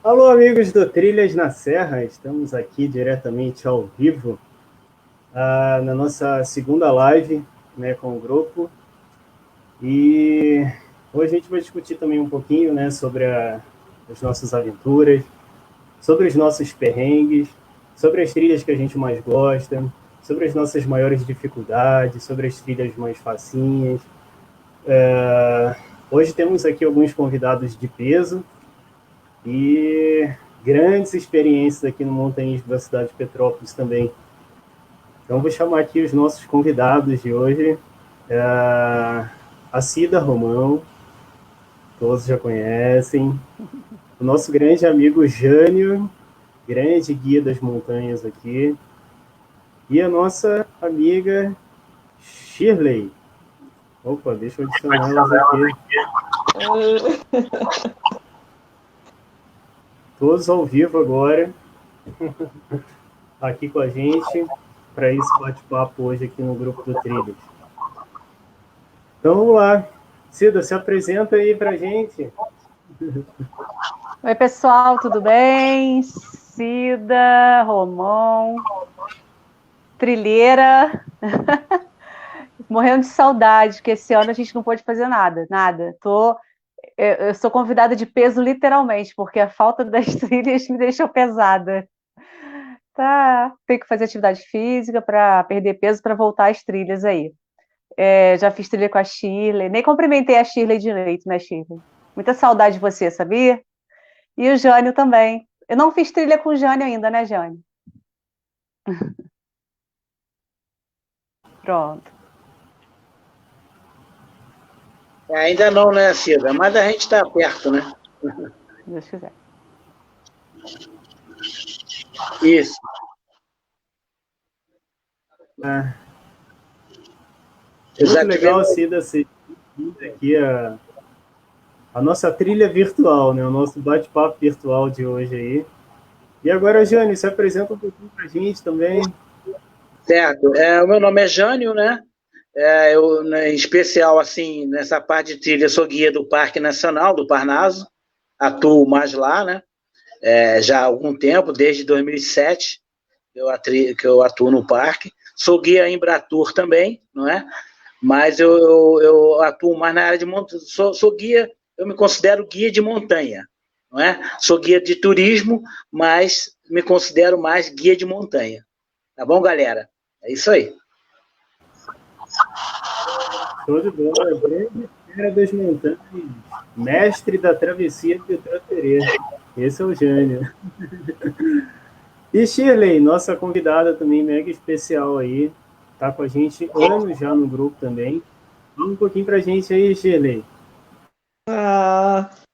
Alô, amigos do Trilhas na Serra, estamos aqui diretamente ao vivo, na nossa segunda live, né, com o grupo. E hoje a gente vai discutir também um pouquinho, né, sobre as nossas aventuras, sobre os nossos perrengues, sobre as trilhas que a gente mais gosta, sobre as nossas maiores dificuldades, sobre as trilhas mais facinhas. Hoje temos aqui alguns convidados de peso, e grandes experiências aqui no montanhismo da cidade de Petrópolis também. Então, vou chamar aqui os nossos convidados de hoje. A Cida Romão, todos já conhecem. O nosso grande amigo Jânio, grande guia das montanhas aqui. E a nossa amiga Shirley. Opa, deixa eu adicionar elas aqui. Todos ao vivo agora, aqui com a gente, para esse bate-papo hoje aqui no grupo do Trilhas. Então vamos lá. Cida, se apresenta aí pra gente. Oi, pessoal, tudo bem? Cida, Romão, trilheira. Morrendo de saudade, porque esse ano a gente não pôde fazer nada. Eu sou convidada de peso literalmente, porque a falta das trilhas me deixou pesada. Tá, tem que fazer atividade física para perder peso para voltar às trilhas aí. Já fiz trilha com a Shirley, nem cumprimentei a Shirley direito, né, Shirley? Muita saudade de você, sabia? E o Jânio também. Eu não fiz trilha com o Jânio ainda, né, Jânio? Pronto. Ainda não, né, Cida? Mas a gente está perto, né? Se Deus quiser. Isso. É muito legal, Cida, ser aqui a nossa trilha virtual, né? O nosso bate-papo virtual de hoje aí. E agora, Jânio, se apresenta um pouquinho pra gente também. Certo. O meu nome é Jânio, né? Eu, em especial, assim, nessa parte de trilha, sou guia do Parque Nacional do Parnaso. Atuo mais lá, né? Já há algum tempo, desde 2007, que eu atuo no parque. Sou guia em Embratur também, não é? Mas eu atuo mais na área de montanha. Sou guia, eu me considero guia de montanha, não é? Sou guia de turismo, mas me considero mais guia de montanha. Tá bom, galera? É isso aí. Show de bola, grande fera das montanhas, mestre da travessia de Traterê. Esse é o Jânio. E Shirley, nossa convidada também mega especial aí, tá com a gente anos já no grupo também. Fala um pouquinho pra gente aí, Shirley.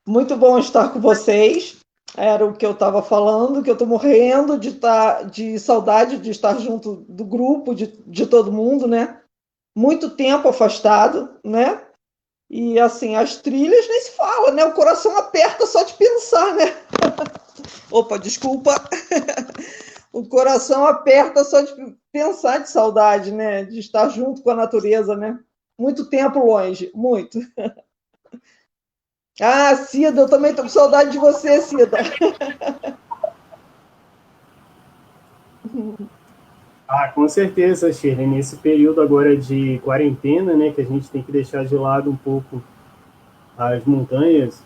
Muito bom estar com vocês. Era o que eu estava falando, que eu estou morrendo de saudade de estar junto do grupo, de todo mundo, né? Muito tempo afastado, né? E assim, as trilhas nem se fala, né? O coração aperta só de pensar, né? Opa, desculpa. O coração aperta só de pensar de saudade, né? De estar junto com a natureza, né? Muito tempo longe, muito. Cida, eu também estou com saudade de você, Cida. Com certeza, Shirley. Nesse período agora de quarentena, né, que a gente tem que deixar de lado um pouco as montanhas,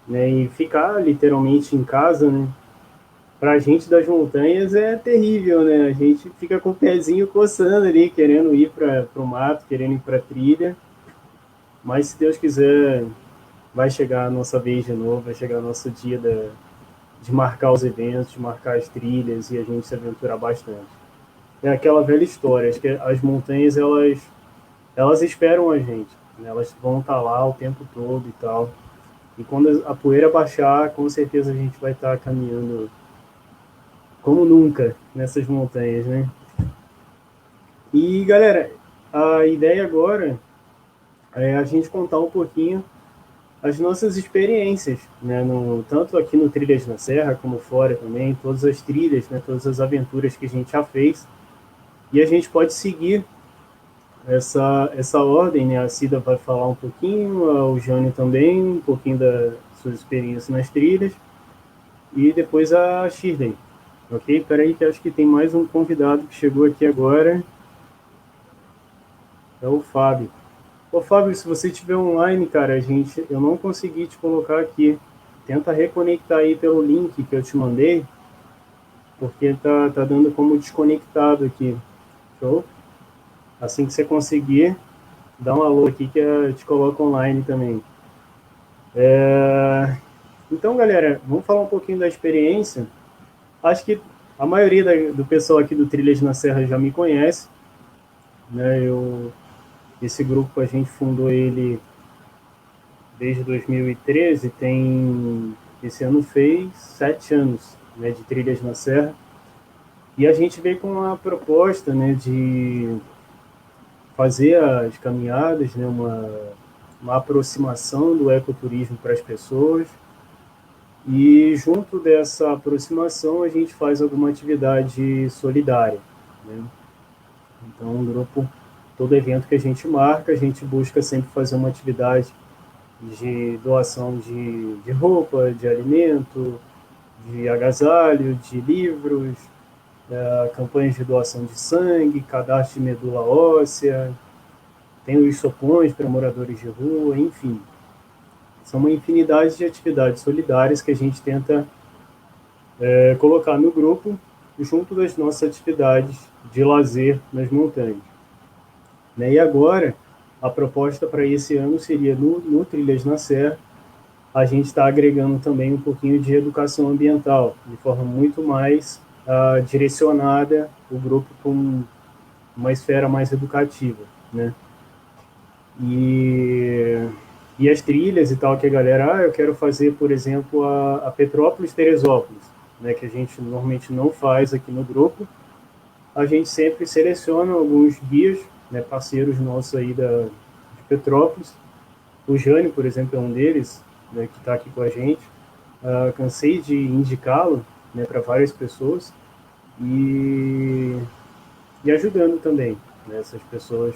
né, e ficar literalmente em casa, né? Para a gente das montanhas é terrível, né? A gente fica com o pezinho coçando ali, querendo ir para o mato, querendo ir para a trilha. Mas se Deus quiser, vai chegar a nossa vez de novo, vai chegar o nosso dia de marcar os eventos, de marcar as trilhas e a gente se aventurar bastante. É aquela velha história, acho que as montanhas elas esperam a gente, né? Elas vão estar lá o tempo todo e tal. E quando a poeira baixar, com certeza a gente vai estar caminhando como nunca nessas montanhas, né? E galera, a ideia agora é a gente contar um pouquinho as nossas experiências, né? Tanto aqui no Trilhas na Serra como fora também, todas as trilhas, né? Todas as aventuras que a gente já fez. E a gente pode seguir essa ordem, né? A Cida vai falar um pouquinho, o Jânio também, um pouquinho das suas experiências nas trilhas. e depois a Shirley. Ok? Peraí que acho que tem mais um convidado que chegou aqui agora. É o Fábio. Ô Fábio, se você estiver online, cara, eu não consegui te colocar aqui. Tenta reconectar aí pelo link que eu te mandei, porque tá dando como desconectado aqui. Show? Assim que você conseguir, dá um alô aqui que eu te coloco online também. Então, galera, vamos falar um pouquinho da experiência. Acho que a maioria do pessoal aqui do Trilhas na Serra já me conhece, né? Esse grupo a gente fundou ele desde 2013, esse ano fez 7 anos, né, de Trilhas na Serra. E a gente veio com uma proposta, né, de fazer as caminhadas, né, uma aproximação do ecoturismo para as pessoas. E junto dessa aproximação a gente faz alguma atividade solidária, né? Então, todo evento que a gente marca, a gente busca sempre fazer uma atividade de doação de roupa, de alimento, de agasalho, de livros, campanhas de doação de sangue, cadastro de medula óssea, tem os sopões para moradores de rua, enfim. São uma infinidade de atividades solidárias que a gente tenta colocar no grupo junto das nossas atividades de lazer nas montanhas. Né? E agora, a proposta para esse ano seria no Trilhas na Serra, a gente está agregando também um pouquinho de educação ambiental, de forma muito mais direcionada o grupo para uma esfera mais educativa, né? E as trilhas e tal que a galera, eu quero fazer, por exemplo, a Petrópolis-Teresópolis, né, que a gente normalmente não faz aqui no grupo. A gente sempre seleciona alguns guias, né, parceiros nossos aí de Petrópolis. O Jânio, por exemplo, é um deles, né, que está aqui com a gente. Cansei de indicá-lo, né, para várias pessoas e ajudando também, né, essas pessoas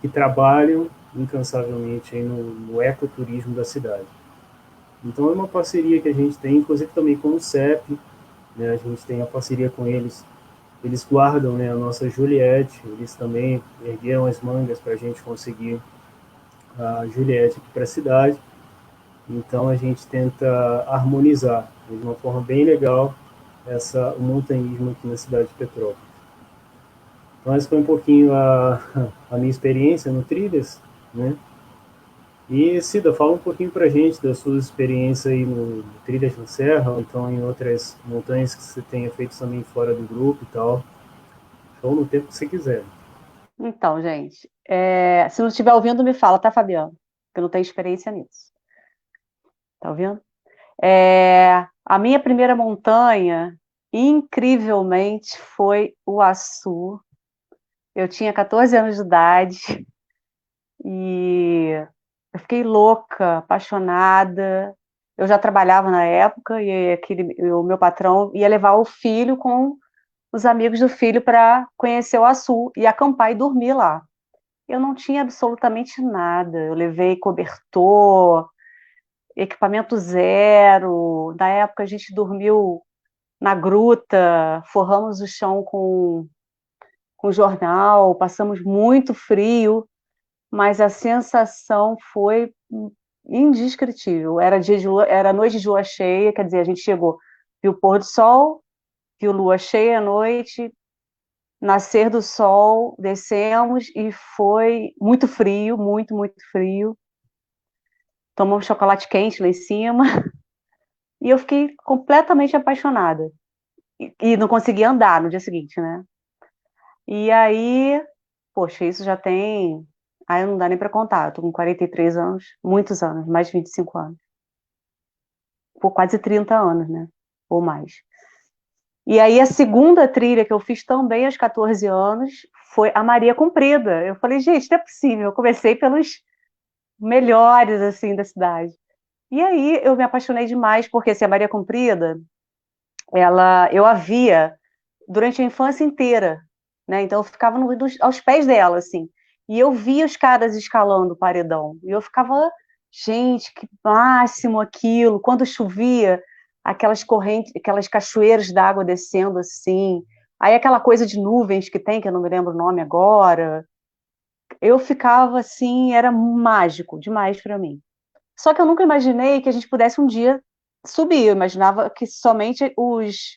que trabalham incansavelmente aí no ecoturismo da cidade. Então é uma parceria que a gente tem, inclusive também com o CEP, né, a gente tem a parceria com eles. Eles guardam, né, a nossa Juliette, eles também ergueram as mangas para a gente conseguir a Juliette aqui para a cidade. Então a gente tenta harmonizar de uma forma bem legal o montanhismo aqui na cidade de Petrópolis. Então essa foi um pouquinho a minha experiência no Trilhas, né? E Cida, fala um pouquinho para a gente da sua experiência aí no Trilhas na Serra, ou então em outras montanhas que você tenha feito também fora do grupo e tal. Ou no tempo que você quiser. Então, gente, se não estiver ouvindo, me fala, tá, Fabiano? Porque eu não tenho experiência nisso. Tá ouvindo? A minha primeira montanha, incrivelmente, foi o Açu. Eu tinha 14 anos de idade e eu fiquei louca, apaixonada. Eu já trabalhava na época e o meu patrão ia levar o filho com os amigos do filho para conhecer o Açu e acampar e dormir lá. Eu não tinha absolutamente nada. Eu levei cobertor, equipamento zero. Na época a gente dormiu na gruta, forramos o chão com jornal, passamos muito frio, mas a sensação foi indescritível. Era noite de lua cheia, quer dizer, a gente chegou, viu o pôr do sol, viu lua cheia à noite, nascer do sol, descemos e foi muito frio, muito, muito frio. Tomamos chocolate quente lá em cima e eu fiquei completamente apaixonada. E não conseguia andar no dia seguinte, né? E aí, poxa, isso já tem. Aí não dá nem para contar. Eu tô com 43 anos, muitos anos, mais de 25 anos. Por quase 30 anos, né? Ou mais. E aí a segunda trilha que eu fiz também aos 14 anos foi a Maria Comprida. Eu falei, gente, não é possível. Eu comecei pelos melhores, assim, da cidade. E aí eu me apaixonei demais, porque assim, a Maria Comprida, eu a via durante a infância inteira, né? Então eu ficava aos pés dela, assim. E eu via os caras escalando o paredão. E eu ficava, gente, que máximo aquilo. Quando chovia, aquelas correntes, aquelas cachoeiras d'água descendo assim, aí aquela coisa de nuvens que tem, que eu não me lembro o nome agora, eu ficava assim, era mágico demais para mim. Só que eu nunca imaginei que a gente pudesse um dia subir, eu imaginava que somente os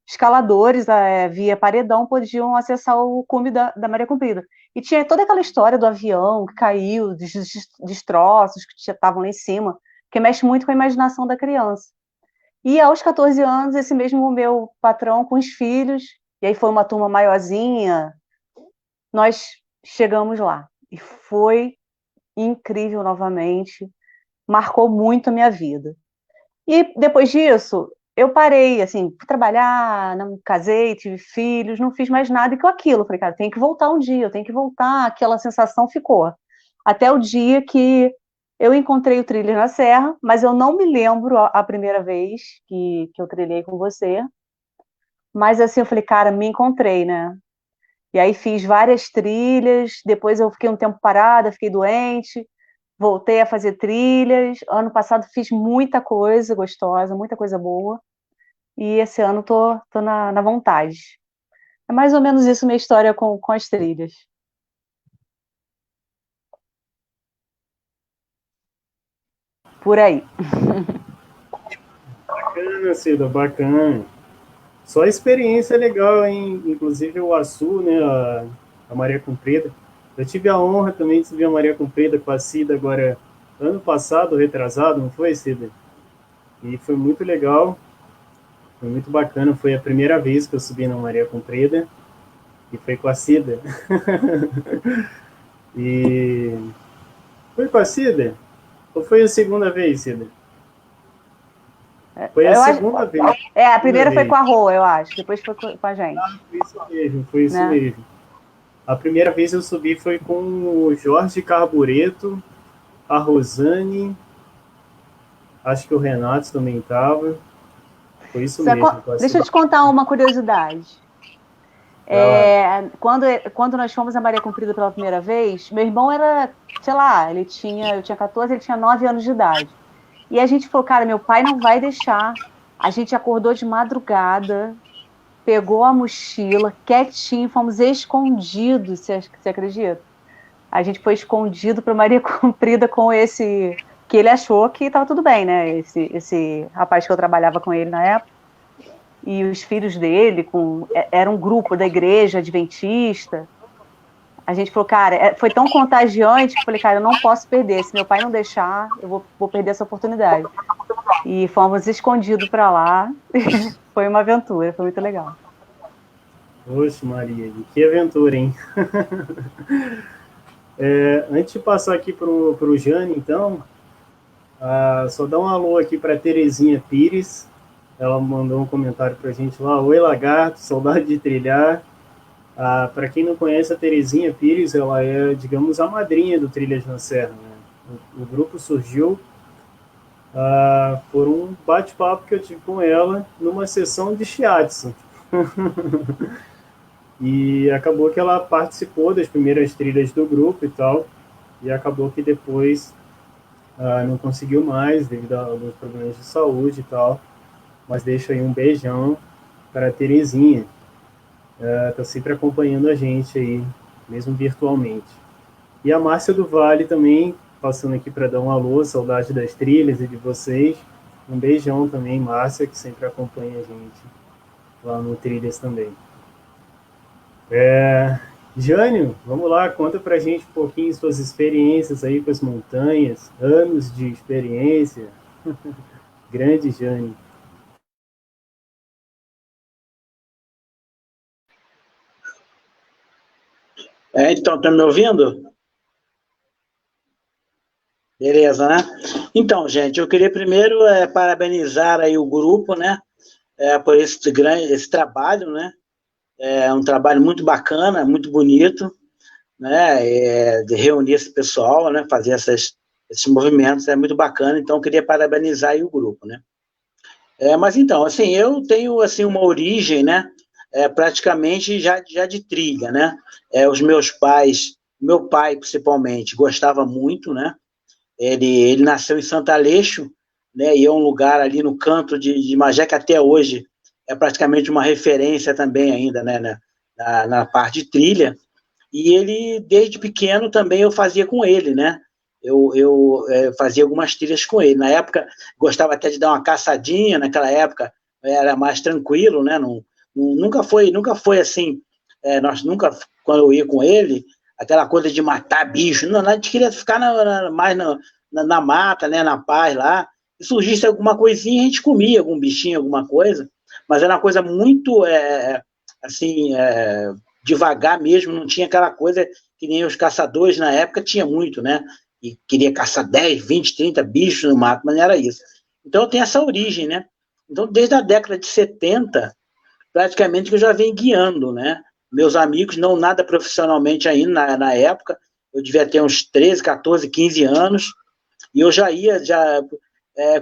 escaladores via paredão podiam acessar o cume da Maria Comprida. E tinha toda aquela história do avião que caiu, dos destroços que estavam lá em cima, que mexe muito com a imaginação da criança. E aos 14 anos, esse mesmo meu patrão com os filhos, e aí foi uma turma maiorzinha, nós chegamos lá. E foi incrível novamente, marcou muito a minha vida. E depois disso, eu parei, assim, fui trabalhar, não casei, tive filhos, não fiz mais nada com aquilo. Falei, cara, tem que voltar um dia, eu tenho que voltar, aquela sensação ficou. Até o dia que eu encontrei o Trilhas na Serra, mas eu não me lembro a primeira vez que eu trilhei com você. Mas assim, eu falei, cara, me encontrei, né? E aí fiz várias trilhas, depois eu fiquei um tempo parada, fiquei doente, voltei a fazer trilhas. Ano passado fiz muita coisa gostosa, muita coisa boa. E esse ano tô na vontade. É mais ou menos isso minha história com as trilhas. Por aí. Bacana, Cida, bacana. Só experiência legal, hein? Inclusive o Açu, né? A Maria Comprida. Eu tive a honra também de subir a Maria Comprida com a Cida agora, ano passado, retrasado, não foi, Cida? E foi muito legal, foi muito bacana. Foi a primeira vez que eu subi na Maria Comprida e foi com a Cida. E foi com a Cida? Ou foi a segunda vez, Cida? Foi a segunda vez. A primeira foi com a Rô, eu acho. Depois foi com a gente. Foi isso mesmo. A primeira vez eu subi foi com o Jorge Carbureto, a Rosane, acho que o Renato também estava. Foi isso mesmo. Deixa eu te contar uma curiosidade. Quando nós fomos a Maria Comprida pela primeira vez, meu irmão era, sei lá, eu tinha 14, ele tinha 9 anos de idade. E a gente falou, cara, meu pai não vai deixar. A gente acordou de madrugada, pegou a mochila, quietinho, fomos escondidos, você acredita? A gente foi escondido para Maria Comprida com esse... que ele achou que estava tudo bem, né? Esse rapaz que eu trabalhava com ele na época. E os filhos dele, era um grupo da igreja adventista. A gente falou, cara, foi tão contagiante que eu falei, cara, eu não posso perder. Se meu pai não deixar, eu vou perder essa oportunidade. E fomos escondidos para lá. Foi uma aventura, foi muito legal. Oxe, Maria, que aventura, hein? Antes de passar aqui para o Jane, então, só dar um alô aqui para Terezinha Pires. Ela mandou um comentário para a gente lá. Oi, Lagarto, saudade de trilhar. Para quem não conhece a Terezinha Pires, ela é, digamos, a madrinha do Trilhas na Serra, né? O grupo surgiu por um bate-papo que eu tive com ela numa sessão de shiatsu. E acabou que ela participou das primeiras trilhas do grupo e tal, e acabou que depois não conseguiu mais devido a alguns problemas de saúde e tal, mas deixo aí um beijão para a Terezinha. Está sempre acompanhando a gente aí, mesmo virtualmente. E a Márcia do Vale também, passando aqui para dar um alô, saudade das trilhas e de vocês. Um beijão também, Márcia, que sempre acompanha a gente lá no Trilhas também. Jânio, vamos lá, conta pra gente um pouquinho suas experiências aí com as montanhas, anos de experiência. Grande Jânio. Então, tá me ouvindo? Beleza, né? Então, gente, eu queria primeiro parabenizar aí o grupo, né? Por esse trabalho, né? É um trabalho muito bacana, muito bonito, né? De reunir esse pessoal, né? Fazer esses movimentos, é muito bacana. Então, eu queria parabenizar aí o grupo, né? Mas então, assim, eu tenho assim uma origem, né? Praticamente já de trilha, né? Os meus pais, meu pai principalmente, gostava muito, né? Ele nasceu em Santo Aleixo, né, e é um lugar ali no canto de Magé, que até hoje é praticamente uma referência também ainda, né, na parte de trilha, e ele, desde pequeno, também eu fazia com ele, né, eu fazia algumas trilhas com ele. Na época, gostava até de dar uma caçadinha, naquela época era mais tranquilo, né, nunca foi assim, nós nunca, quando eu ia com ele, aquela coisa de matar bicho, não, a gente queria ficar mais na mata, né, na paz lá, se surgisse alguma coisinha, a gente comia algum bichinho, alguma coisa, mas era uma coisa muito, assim, devagar mesmo, não tinha aquela coisa que nem os caçadores na época tinha muito, né, e queria caçar 10, 20, 30 bichos no mato, mas não era isso. Então tem essa origem, né, então desde a década de 70, praticamente que eu já venho guiando, né, meus amigos, não nada profissionalmente ainda na época, eu devia ter uns 13, 14, 15 anos, e eu já ia,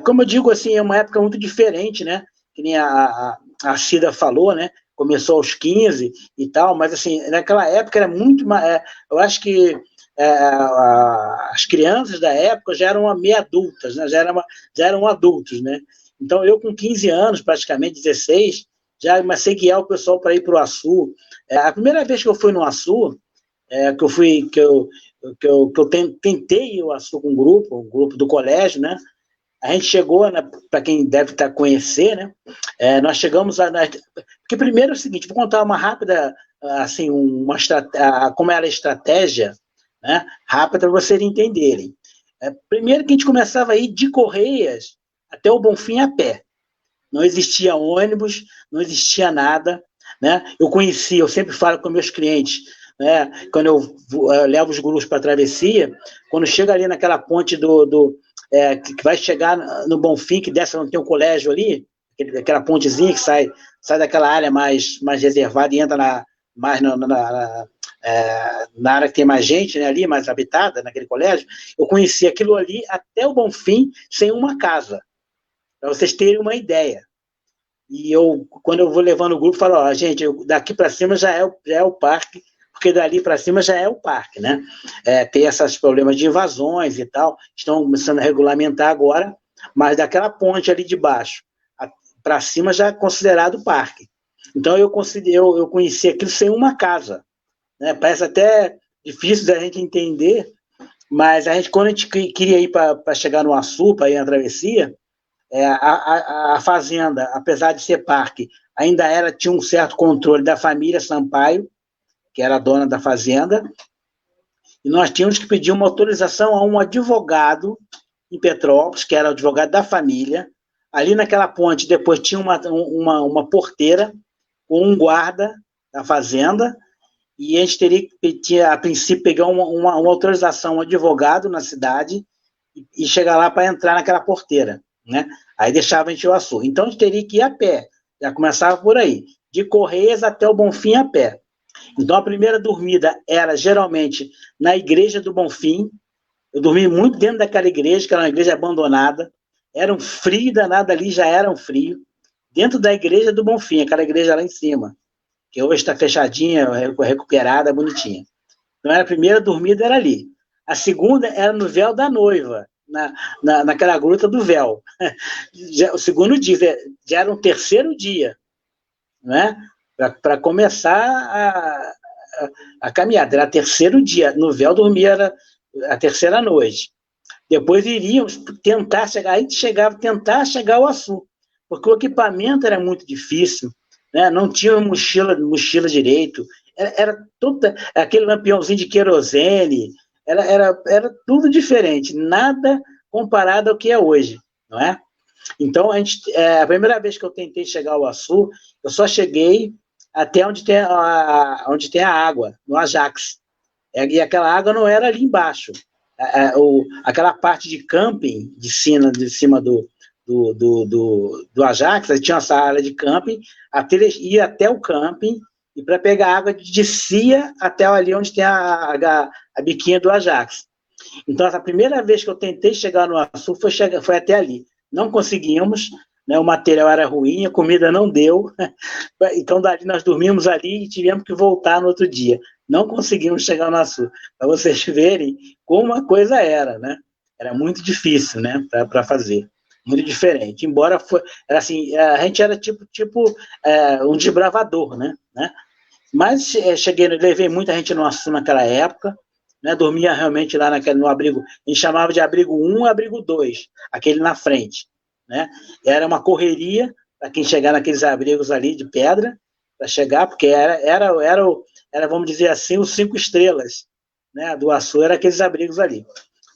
como eu digo assim, é uma época muito diferente, né, que nem a Cida falou, né, começou aos 15 e tal, mas assim, naquela época era muito mais, eu acho que as crianças da época já eram meio adultas, né, já eram adultos, né, então eu com 15 anos, praticamente 16, já comecei a guiar o pessoal para ir para o Açu. A primeira vez que eu fui no Açu, que eu tentei ir ao Açu com um grupo do colégio, né? A gente chegou, né, para quem deve conhecer, né? Nós chegamos porque primeiro é o seguinte, vou contar uma rápida, assim, como era a estratégia, né? Rápida para vocês entenderem. Primeiro que a gente começava a ir de Correias até o Bonfim a pé. Não existia ônibus, não existia nada, né? Eu sempre falo com meus clientes, né? Quando eu levo os grupos para a travessia, quando chega ali naquela ponte que vai chegar no Bonfim, que desce onde tem um colégio ali, aquela pontezinha que sai daquela área mais reservada e entra mais na área que tem mais gente, né, ali, mais habitada, naquele colégio, eu conheci aquilo ali até o Bonfim sem uma casa, para vocês terem uma ideia. E quando eu vou levando o grupo, falo, gente, daqui para cima já é o parque, porque dali para cima já é o parque, né? Tem esses problemas de invasões e tal, estão começando a regulamentar agora, mas daquela ponte ali de baixo para cima já é considerado parque. Então eu conheci aquilo sem uma casa, né? Parece até difícil da gente entender, mas quando a gente queria ir para chegar no Açu, para ir na travessia, a fazenda, apesar de ser parque, ainda tinha um certo controle da família Sampaio, que era a dona da fazenda, e nós tínhamos que pedir uma autorização a um advogado em Petrópolis, que era o advogado da família. Ali naquela ponte, depois tinha uma porteira com um guarda da fazenda, e a gente teria que, a princípio, pegar uma autorização, um advogado na cidade, e chegar lá para entrar naquela porteira, né? Aí deixava a gente o Açu. Então a gente teria que ir a pé, já começava por aí, de Correias até o Bonfim a pé. Então a primeira dormida era geralmente na igreja do Bonfim. Eu dormi muito dentro daquela igreja, que era uma igreja abandonada, era um frio danado ali, já era um frio, dentro da igreja do Bonfim, aquela igreja lá em cima, que hoje está fechadinha, recuperada, bonitinha. Então a primeira dormida era ali. A segunda era no véu da noiva, naquela gruta do véu. O segundo dia, já era um terceiro dia, né? Para começar a caminhada. Era terceiro dia, no véu dormia a terceira noite. Depois iríamos tentar chegar, aí tentar chegar ao Açu, porque o equipamento era muito difícil, né? Não tinha mochila direito, era aquele lampiãozinho de querosene, era tudo diferente, nada comparado ao que é hoje, não é? Então, a primeira vez que eu tentei chegar ao Açu, eu só cheguei até onde tem a água, no Ajax. E aquela água não era ali embaixo. Aquela parte de camping, de cima do Ajax, tinha essa área de camping, ia até o camping, e para pegar água, descia até ali onde tem a biquinha do Ajax. Então, a primeira vez que eu tentei chegar no Açu foi até ali. Não conseguimos, né, o material era ruim, a comida não deu, então dali nós dormimos ali e tivemos que voltar no outro dia. Não conseguimos chegar no Açu, para vocês verem como a coisa era, né? Era muito difícil, né, para fazer. muito diferente. Embora era assim, a gente era tipo um desbravador, né? Mas levei muita gente no Açu naquela época, né? Dormia realmente lá no abrigo, a gente chamava de abrigo 1 e abrigo 2, aquele na frente, né? Era uma correria para quem chegar naqueles abrigos ali de pedra, para chegar, porque era, vamos dizer assim, os 5 estrelas, né? Do Açu, era aqueles abrigos ali,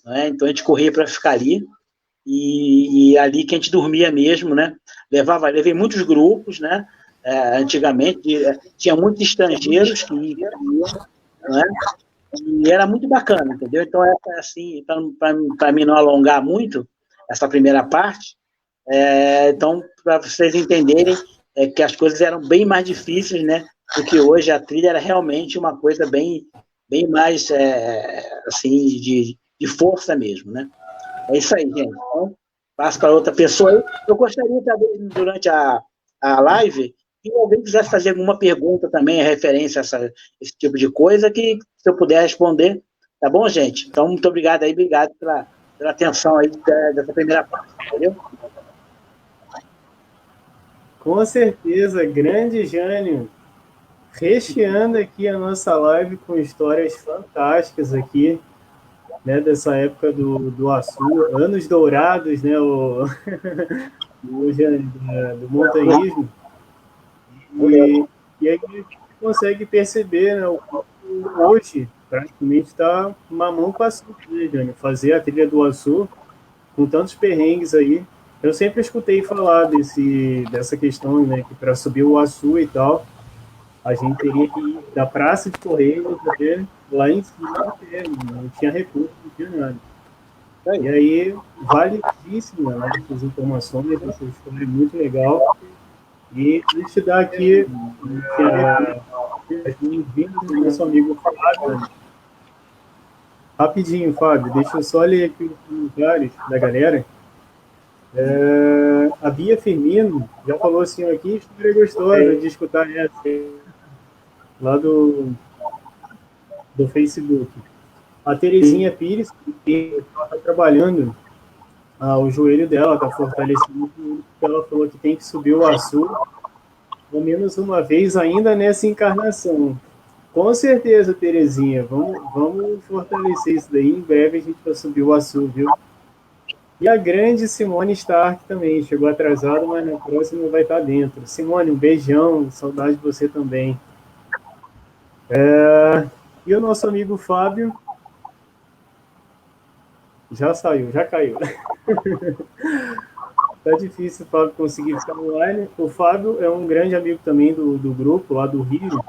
né? Então a gente corria para ficar ali, e ali que a gente dormia mesmo, né? Levei muitos grupos, né? Antigamente tinha muitos estrangeiros que iam, né? E era muito bacana, entendeu? Então, assim, para mim não alongar muito essa primeira parte, então, para vocês entenderem que as coisas eram bem mais difíceis, né? Do que hoje. A trilha era realmente uma coisa bem mais, assim, de força mesmo, né? É isso aí, gente. Então, passo para outra pessoa aí. Eu gostaria também, durante a live, se alguém quisesse fazer alguma pergunta também, referência a esse tipo de coisa, que se eu puder responder, tá bom, gente? Então, muito obrigado aí, obrigado pela atenção aí dessa primeira parte, entendeu? Com certeza, grande Jânio, recheando aqui a nossa live com histórias fantásticas aqui, né, dessa época do Açu, anos dourados, né, do montanhismo, e aí a gente consegue perceber, né, hoje praticamente está mamão com açúcar, né, Jânio? Fazer a trilha do Açu com tantos perrengues aí. Eu sempre escutei falar dessa questão, né, que para subir o Açu e tal, a gente teria que ir da Praça de Correios até lá em cima, não tinha recurso, não tinha nada. E aí, validíssima, né, essas informações, essa história é muito legal. E deixa eu dar aqui as boas-vindas do nosso amigo Fábio. Rapidinho, Fábio, deixa eu só ler aqui os comentários da galera. A Bia Firmino já falou assim aqui, história gostosa de escutar essa lá do Facebook. A Terezinha Pires, que está trabalhando o joelho dela, está fortalecendo, porque ela falou que tem que subir o Açu ao menos uma vez ainda nessa encarnação. Com certeza, Terezinha, vamos fortalecer isso daí. Em breve a gente vai subir o Açu, viu? E a grande Simone Stark também, chegou atrasada, mas na próxima vai estar dentro. Simone, um beijão, saudade de você também. E o nosso amigo Fábio, já saiu, já caiu. Tá difícil o Fábio conseguir ficar online. O Fábio é um grande amigo também do grupo, lá do Rio.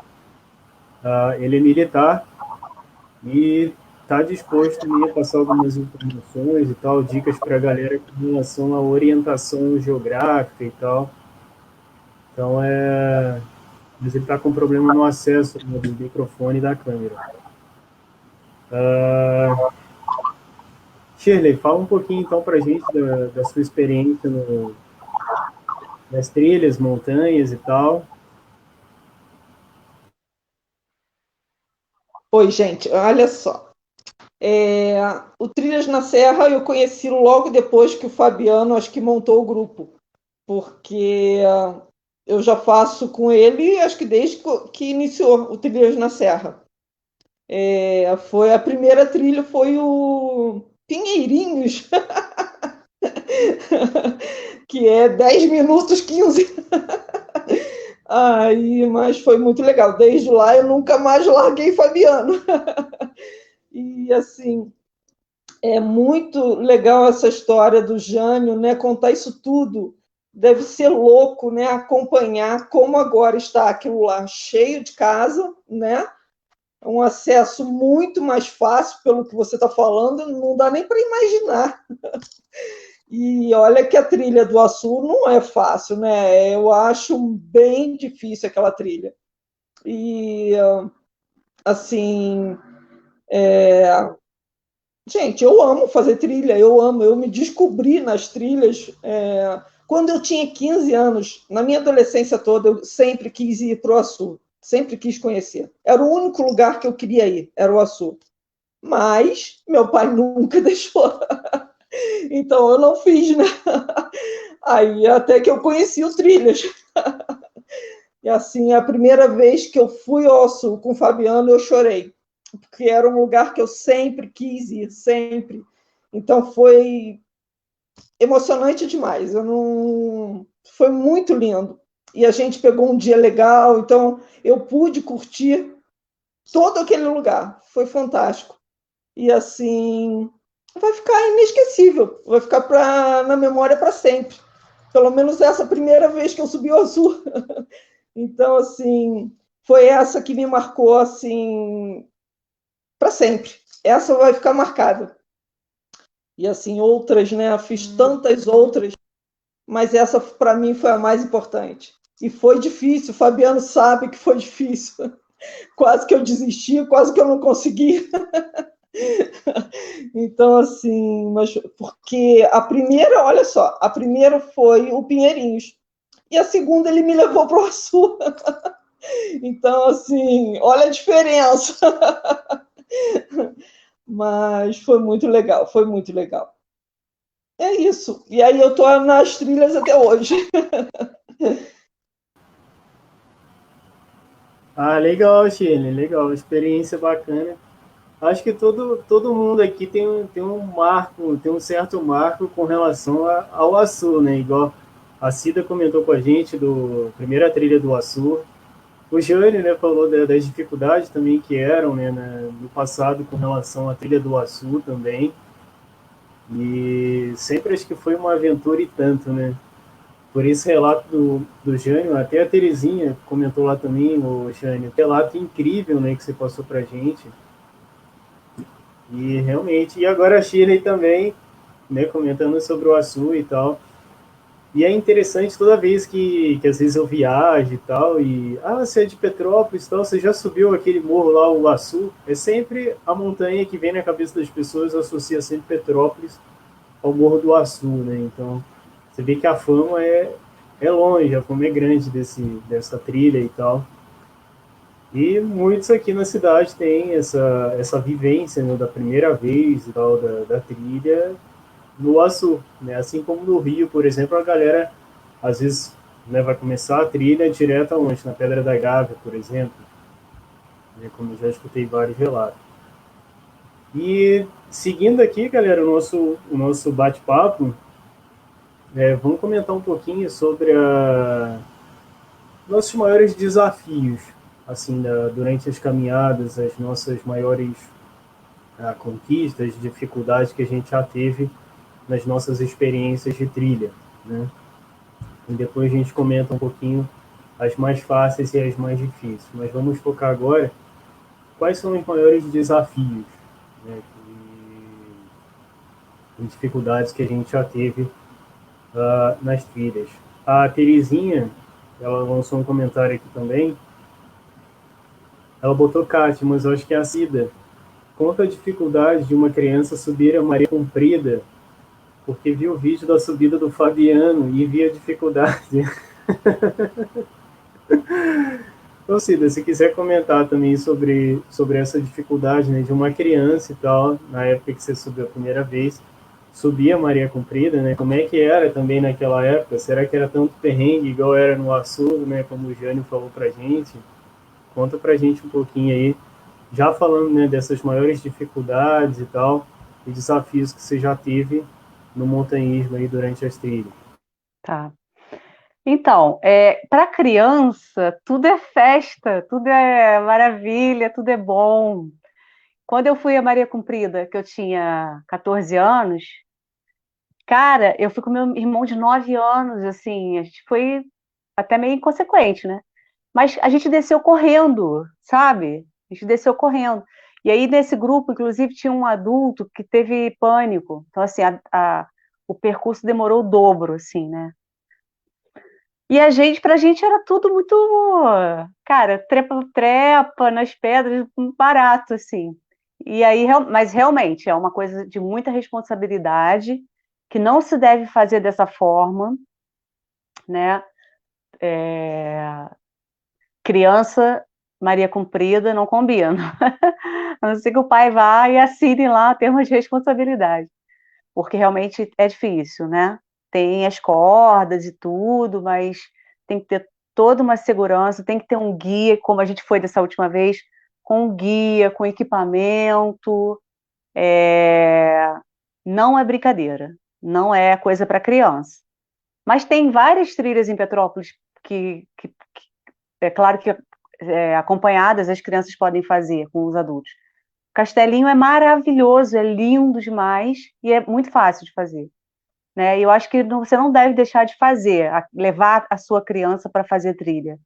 Ele é militar e está disposto a passar algumas informações e tal, dicas para a galera com relação à orientação geográfica e tal. Então, mas ele está com problema no acesso, né, do microfone e da câmera. Shirley, fala um pouquinho então para a gente da sua experiência nas trilhas, montanhas e tal. Oi, gente, olha só. O Trilhas na Serra eu conheci logo depois que o Fabiano, acho que montou o grupo, porque eu já faço com ele, acho que desde que iniciou o Trilhas na Serra. Foi a primeira trilha, foi o Pinheirinhos, que é 10 minutos, 15. Mas foi muito legal. Desde lá eu nunca mais larguei Fabiano. E assim, é muito legal essa história do Jânio, né? Contar isso tudo. Deve ser louco, né? Acompanhar como agora está aquilo lá cheio de casa, né? Um acesso muito mais fácil, pelo que você está falando, não dá nem para imaginar. E olha que a trilha do Açu não é fácil, né? Eu acho bem difícil aquela trilha. E, assim, gente, eu amo fazer trilha, eu me descobri nas trilhas. Quando eu tinha 15 anos, na minha adolescência toda, eu sempre quis ir para o Açu, sempre quis conhecer. Era o único lugar que eu queria ir, era o Açu. Mas meu pai nunca deixou. Então eu não fiz, né? Aí até que eu conheci o Trilhas. E assim, a primeira vez que eu fui ao Sul com o Fabiano, eu chorei, porque era um lugar que eu sempre quis ir, sempre. Então foi emocionante demais. Eu não... Foi muito lindo. E a gente pegou um dia legal, então eu pude curtir todo aquele lugar. Foi fantástico. E assim, vai ficar inesquecível, vai ficar na memória para sempre. Pelo menos essa primeira vez que eu subi ao Sul. Então, assim, foi essa que me marcou assim para sempre. Essa vai ficar marcada. E assim, outras, né? Fiz tantas outras, mas essa para mim foi a mais importante. E foi difícil, o Fabiano sabe que foi difícil. Quase que eu desisti, quase que eu não consegui. Então, assim, mas porque a primeira, olha só, a primeira foi o Pinheirinhos. E a segunda ele me levou para o Açu. Então, assim, olha a diferença. Mas foi muito legal, foi muito legal. É isso. E aí eu estou nas trilhas até hoje. Ah, legal, Shirley, legal, experiência bacana. Acho que todo mundo aqui tem um marco, tem um certo marco com relação ao Açu, né? Igual a Cida comentou com a gente do primeira trilha do Açu. O Jânio, né, falou das dificuldades também que eram, né, no passado com relação à trilha do Açu também. E sempre acho que foi uma aventura e tanto, né? Por esse relato do Jânio, até a Terezinha comentou lá também, o Jânio, relato incrível, né, que você passou pra gente. E realmente, e agora a Shirley também, né, comentando sobre o Açu e tal. E é interessante toda vez que às vezes eu viajo e tal, você é de Petrópolis e tal, você já subiu aquele morro lá, o Açu? É sempre a montanha que vem na cabeça das pessoas, associa sempre Petrópolis ao Morro do Açu, né? Então, você vê que a fama é longe, a fama é grande dessa trilha e tal. E muitos aqui na cidade têm essa vivência, né, da primeira vez e tal, da trilha no Açu, né? Assim como no Rio, por exemplo, a galera às vezes, né, vai começar a trilha direto aonde? Na Pedra da Gávea, por exemplo, né, como eu já escutei vários relatos. E seguindo aqui, galera, o nosso bate-papo, vamos comentar um pouquinho sobre nossos maiores desafios, assim, durante as caminhadas, as nossas maiores conquistas, dificuldades que a gente já teve nas nossas experiências de trilha, né? E depois a gente comenta um pouquinho as mais fáceis e as mais difíceis. Mas vamos focar agora quais são os maiores desafios, né, e dificuldades que a gente já teve nas trilhas. A Terezinha, ela lançou um comentário aqui também. Ela botou Kátia, mas eu acho que é a Cida. Conta a dificuldade de uma criança subir a Maria Comprida, porque viu o vídeo da subida do Fabiano e via a dificuldade. Então, Cida, se quiser comentar também sobre essa dificuldade, né, de uma criança e tal, na época que você subiu a primeira vez, subir a Maria Comprida, né, como é que era também naquela época? Será que era tanto perrengue igual era no Açu, né, como o Jânio falou pra gente? Conta pra gente um pouquinho aí, já falando, né, dessas maiores dificuldades e tal, e desafios que você já teve no montanhismo aí durante as trilhas. Tá. Então, para criança, tudo é festa, tudo é maravilha, tudo é bom. Quando eu fui a Maria Comprida, que eu tinha 14 anos, cara, eu fui com meu irmão de 9 anos, assim, a gente foi até meio inconsequente, né? Mas a gente desceu correndo, sabe? A gente desceu correndo. E aí, nesse grupo, inclusive, tinha um adulto que teve pânico. Então, assim, o percurso demorou o dobro, assim, né? E pra gente era tudo muito, cara, trepa nas pedras, barato, assim. E aí, mas realmente é uma coisa de muita responsabilidade, que não se deve fazer dessa forma, né? Criança, Maria Comprida, não combina. A não ser que o pai vá e assine lá termos de responsabilidade. porque realmente é difícil, né? Tem as cordas e tudo, mas tem que ter toda uma segurança, tem que ter um guia, como a gente foi dessa última vez, com um guia, com equipamento. Não é brincadeira, não é coisa para criança. Mas tem várias trilhas em Petrópolis que é claro que acompanhadas as crianças podem fazer com os adultos. Castelinho é maravilhoso, é lindo demais e é muito fácil de fazer. Né? E eu acho que você não deve deixar de fazer, levar a sua criança para fazer trilha,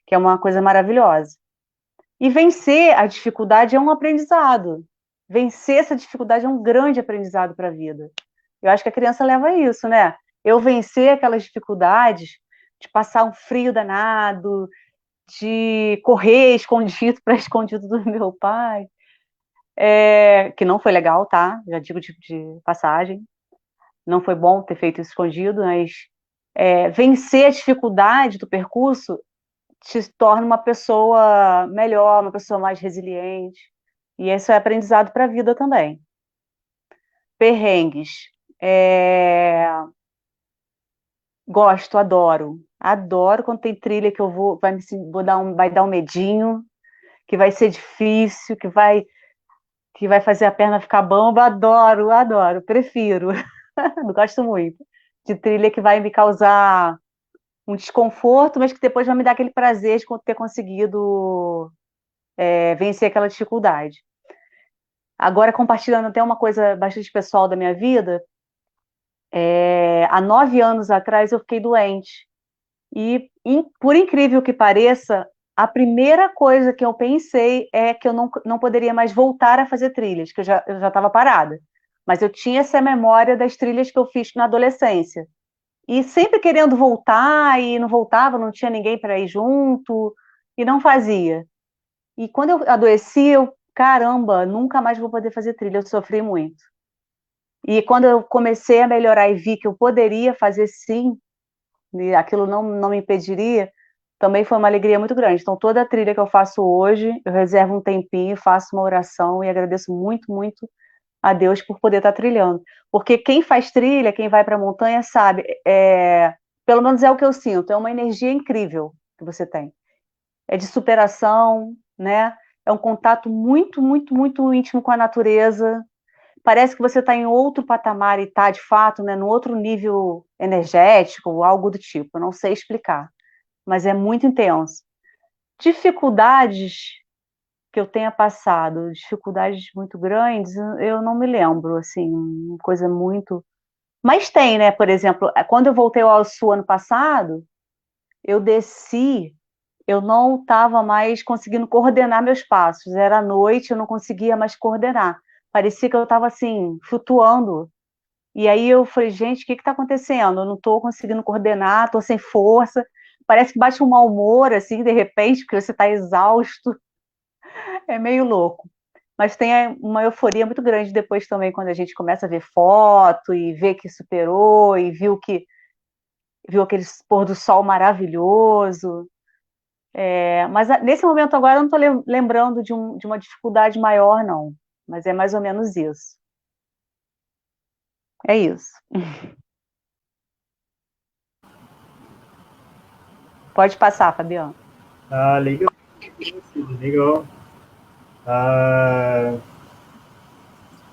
que é uma coisa maravilhosa. E vencer a dificuldade é um aprendizado. Vencer essa dificuldade é um grande aprendizado para a vida. Eu acho que a criança leva isso, né? Eu vencer aquelas dificuldades de passar um frio danado, de correr escondido para escondido do meu pai, que não foi legal, tá? Já digo de passagem. Não foi bom ter feito isso escondido, mas vencer a dificuldade do percurso te torna uma pessoa melhor, uma pessoa mais resiliente. E isso é aprendizado para a vida também. Perrengues. Gosto, adoro. Adoro quando tem trilha que eu vai dar um medinho, que vai ser difícil, que vai fazer a perna ficar bamba. Adoro, adoro, prefiro. Não gosto muito de trilha que vai me causar um desconforto, mas que depois vai me dar aquele prazer de ter conseguido vencer aquela dificuldade. Agora, compartilhando até uma coisa bastante pessoal da minha vida, há 9 anos atrás eu fiquei doente. E, por incrível que pareça, a primeira coisa que eu pensei é que eu não poderia mais voltar a fazer trilhas, que eu já estava parada. Mas eu tinha essa memória das trilhas que eu fiz na adolescência. E sempre querendo voltar, e não voltava, não tinha ninguém para ir junto, e não fazia. E quando eu adoeci, caramba, nunca mais vou poder fazer trilha, eu sofri muito. E quando eu comecei a melhorar e vi que eu poderia fazer sim, e aquilo não me impediria, também foi uma alegria muito grande. Então, toda a trilha que eu faço hoje, eu reservo um tempinho, faço uma oração e agradeço muito, muito a Deus por poder estar trilhando. Porque quem faz trilha, quem vai para a montanha, sabe, pelo menos é o que eu sinto, é uma energia incrível que você tem. É de superação, né? É um contato muito, muito, muito íntimo com a natureza. Parece que você está em outro patamar e está, de fato, né, no outro nível energético, algo do tipo. Eu não sei explicar, mas é muito intenso. Dificuldades que eu tenha passado, dificuldades muito grandes, eu não me lembro, assim, uma coisa muito... Mas tem, né? Por exemplo, quando eu voltei ao Sul ano passado, eu desci, eu não estava mais conseguindo coordenar meus passos. Era noite, eu não conseguia mais coordenar. Parecia que eu estava, assim, flutuando. E aí eu falei, gente, o que está acontecendo? Eu não estou conseguindo coordenar, estou sem força. Parece que bate um mau humor, assim, de repente, porque você está exausto. É meio louco. Mas tem uma euforia muito grande depois também, quando a gente começa a ver foto e vê que superou e viu aquele pôr do sol maravilhoso. Mas nesse momento agora eu não estou lembrando de uma dificuldade maior, não. Mas é mais ou menos isso. É isso. Pode passar, Fabiano. Legal. Legal.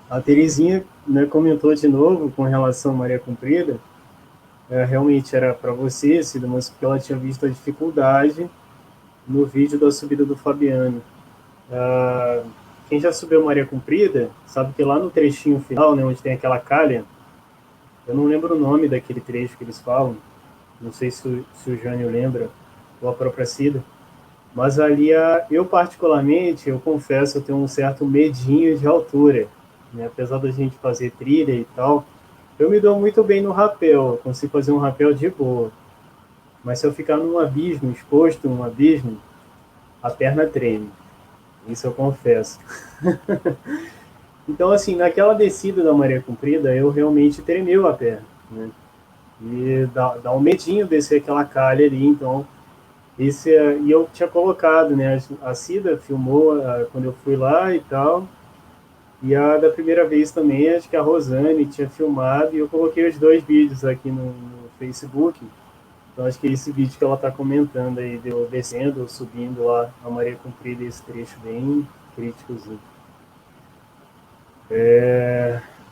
A Terezinha, né, comentou de novo com relação à Maria Comprida. Realmente era para você, Cida, mas porque ela tinha visto a dificuldade no vídeo da subida do Fabiano. Quem já subiu Maria Comprida sabe que lá no trechinho final, né, onde tem aquela calha, eu não lembro o nome daquele trecho que eles falam, não sei se o Jânio lembra, ou a própria Cida, mas ali, eu particularmente, eu confesso, eu tenho um certo medinho de altura, né? Apesar da gente fazer trilha e tal, eu me dou muito bem no rapel, eu consigo fazer um rapel de boa, mas se eu ficar num abismo, exposto num abismo, a perna treme, isso eu confesso. Então, assim, naquela descida da Maria Comprida, eu realmente tremeu a perna, né? E dá um medinho descer aquela calha ali, então... e eu tinha colocado, né? A Cida filmou quando eu fui lá e tal. E a da primeira vez também, acho que a Rosane tinha filmado e eu coloquei os 2 vídeos aqui no Facebook. Então acho que é esse vídeo que ela está comentando aí, de eu descendo ou subindo lá a Maria Comprida, esse trecho bem críticozinho.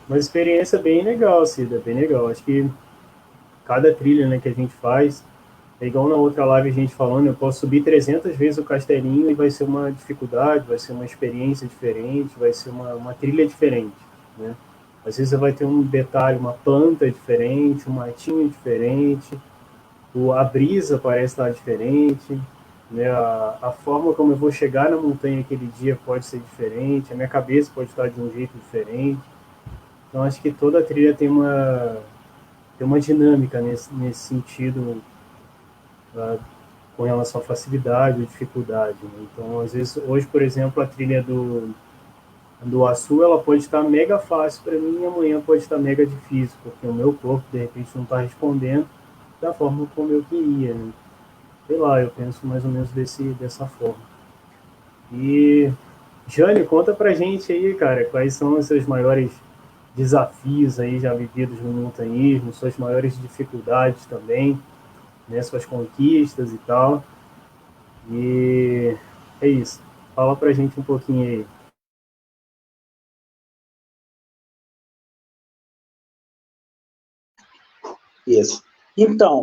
Uma experiência bem legal, Cida, bem legal. Acho que cada trilha, né, que a gente faz, é igual na outra live a gente falando, eu posso subir 300 vezes o castelinho e vai ser uma dificuldade, vai ser uma experiência diferente, vai ser uma trilha diferente, né? Às vezes você vai ter um detalhe, uma planta diferente, um matinho diferente, a brisa parece estar diferente, né? A forma como eu vou chegar na montanha aquele dia pode ser diferente, a minha cabeça pode estar de um jeito diferente. Então acho que toda a trilha tem uma dinâmica nesse sentido, com relação à facilidade ou dificuldade, né? Então, às vezes, hoje, por exemplo, a trilha do Açu, ela pode estar mega fácil para mim e amanhã pode estar mega difícil, porque o meu corpo, de repente, não está respondendo da forma como eu queria, né? Sei lá, eu penso mais ou menos dessa forma. E, Jane, conta pra gente aí, cara, quais são os seus maiores desafios aí já vividos no montanhismo, suas maiores dificuldades também, né, suas conquistas e tal. E é isso. Fala pra gente um pouquinho aí. Isso. Então,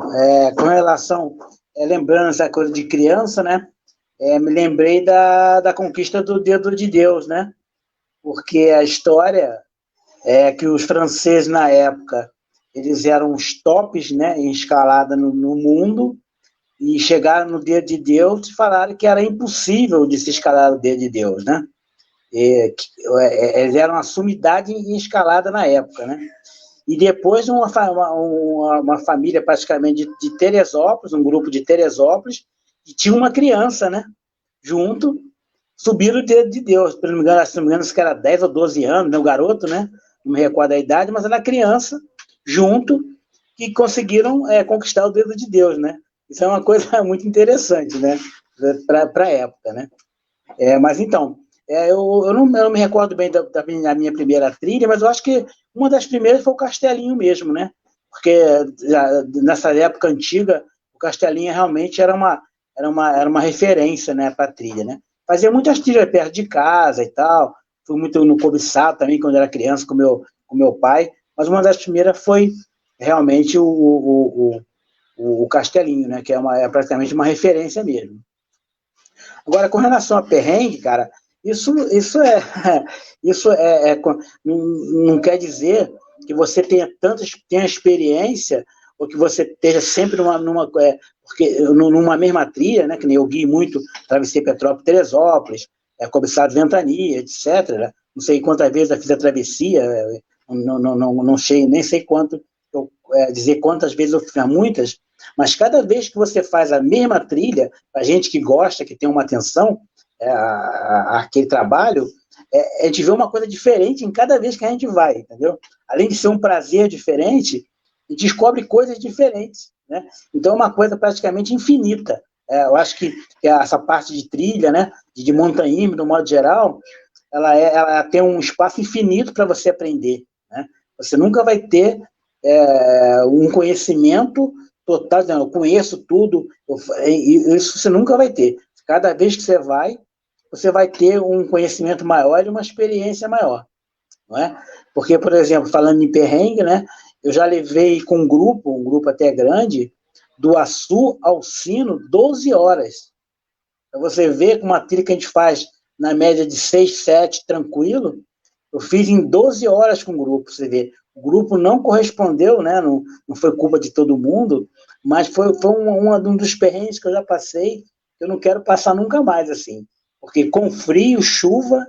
com relação, lembrando essa coisa de criança, né? Me lembrei da conquista do Dedo de Deus, né? Porque a história é que os franceses, na época, eles eram os tops, né, em escalada no mundo, e chegaram no Dedo de Deus e falaram que era impossível de se escalar o Dedo de Deus, né? Eles eram a sumidade em escalada na época, né? E depois uma família praticamente de Teresópolis, um grupo de Teresópolis, e tinha uma criança, né, junto, subiram o Dedo de Deus, se não me engano, acho que era 10 ou 12 anos, né, o garoto, né, não me recordo a idade, mas era criança, junto, que conseguiram conquistar o Dedo de Deus, né. Isso é uma coisa muito interessante, né, para a época, né. Mas então, eu não me recordo bem da minha primeira trilha, mas eu acho que uma das primeiras foi o Castelinho mesmo, né? Porque nessa época antiga, o Castelinho realmente era uma referência, né, para a trilha, né? Fazia muitas trilhas perto de casa e tal, fui muito no Cobiçado também, quando era criança, com meu pai, mas uma das primeiras foi realmente o Castelinho, né? Que é praticamente uma referência mesmo. Agora, com relação a perrengue, cara, isso não quer dizer que você tenha experiência ou que você esteja sempre numa mesma trilha, né, que nem eu guio muito, atravessei Petrópolis, Teresópolis, Cobiçado, Ventania, etc. Não sei quantas vezes eu fiz a travessia, não sei, nem sei dizer quantas vezes eu fiz, muitas, mas cada vez que você faz a mesma trilha, a gente que gosta, que tem uma atenção àquele trabalho, a gente vê uma coisa diferente em cada vez que a gente vai, entendeu? Além de ser um prazer diferente, a gente descobre coisas diferentes, né? Então é uma coisa praticamente infinita. Eu acho que essa parte de trilha, né, de montanhismo, no modo geral, ela tem um espaço infinito para você aprender, né? Você nunca vai ter um conhecimento total, dizendo, eu conheço tudo, isso você nunca vai ter. Cada vez que você vai ter um conhecimento maior e uma experiência maior, não é? Porque, por exemplo, falando em perrengue, né, eu já levei com um grupo até grande, do Açu ao Sino, 12 horas. Para você ver com uma trilha que a gente faz na média de 6, 7, tranquilo, eu fiz em 12 horas com o grupo, você vê. O grupo não correspondeu, né? Não foi culpa de todo mundo, mas foi um dos perrengues que eu já passei, que eu não quero passar nunca mais, assim. Porque com frio, chuva,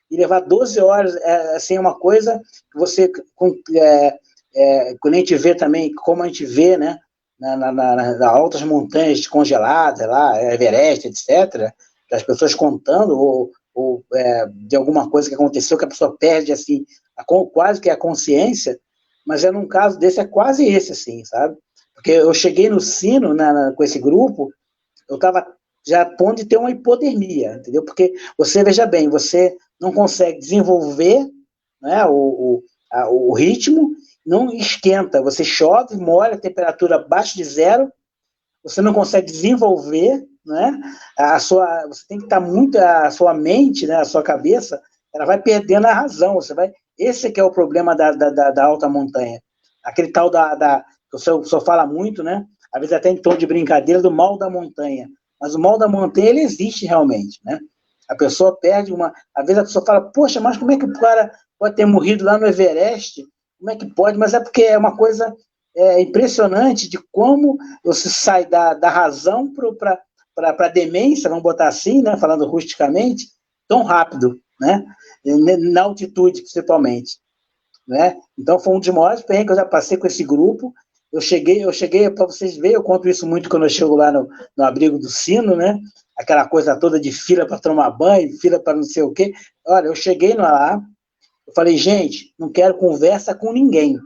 e levar 12 horas, assim, é uma coisa que você, quando a gente vê também, como a gente vê, né? Nas altas montanhas congeladas, lá, Everest, etc., das pessoas contando, ou de alguma coisa que aconteceu, que a pessoa perde, assim, quase que a consciência, mas num caso desse, é quase esse, assim, sabe? Porque eu cheguei no Sino, com esse grupo, eu estava já a ponto de ter uma hipotermia, entendeu? Porque você, veja bem, você não consegue desenvolver, né, o ritmo, não esquenta, você chove, molha, temperatura abaixo de zero, você não consegue desenvolver, né, você tem que estar muito, a sua mente, né, a sua cabeça, ela vai perdendo a razão, esse que é o problema da alta montanha, aquele tal que o senhor fala muito, né, às vezes até em tom de brincadeira, do mal da montanha, mas o mal da montanha, ele existe realmente, né, a pessoa perde às vezes a pessoa fala, poxa, mas como é que o cara pode ter morrido lá no Everest? Como é que pode? Mas é porque é uma coisa impressionante de como você sai da razão para a demência, vamos botar assim, né, falando rusticamente, tão rápido, né, na altitude, principalmente. Né? Então, foi um dos maiores perrengues que eu já passei com esse grupo. Eu cheguei para vocês verem, eu conto isso muito quando eu chego lá no abrigo do Sino, né? Aquela coisa toda de fila para tomar banho, fila para não sei o quê. Olha, eu cheguei lá, eu falei, gente, não quero conversa com ninguém.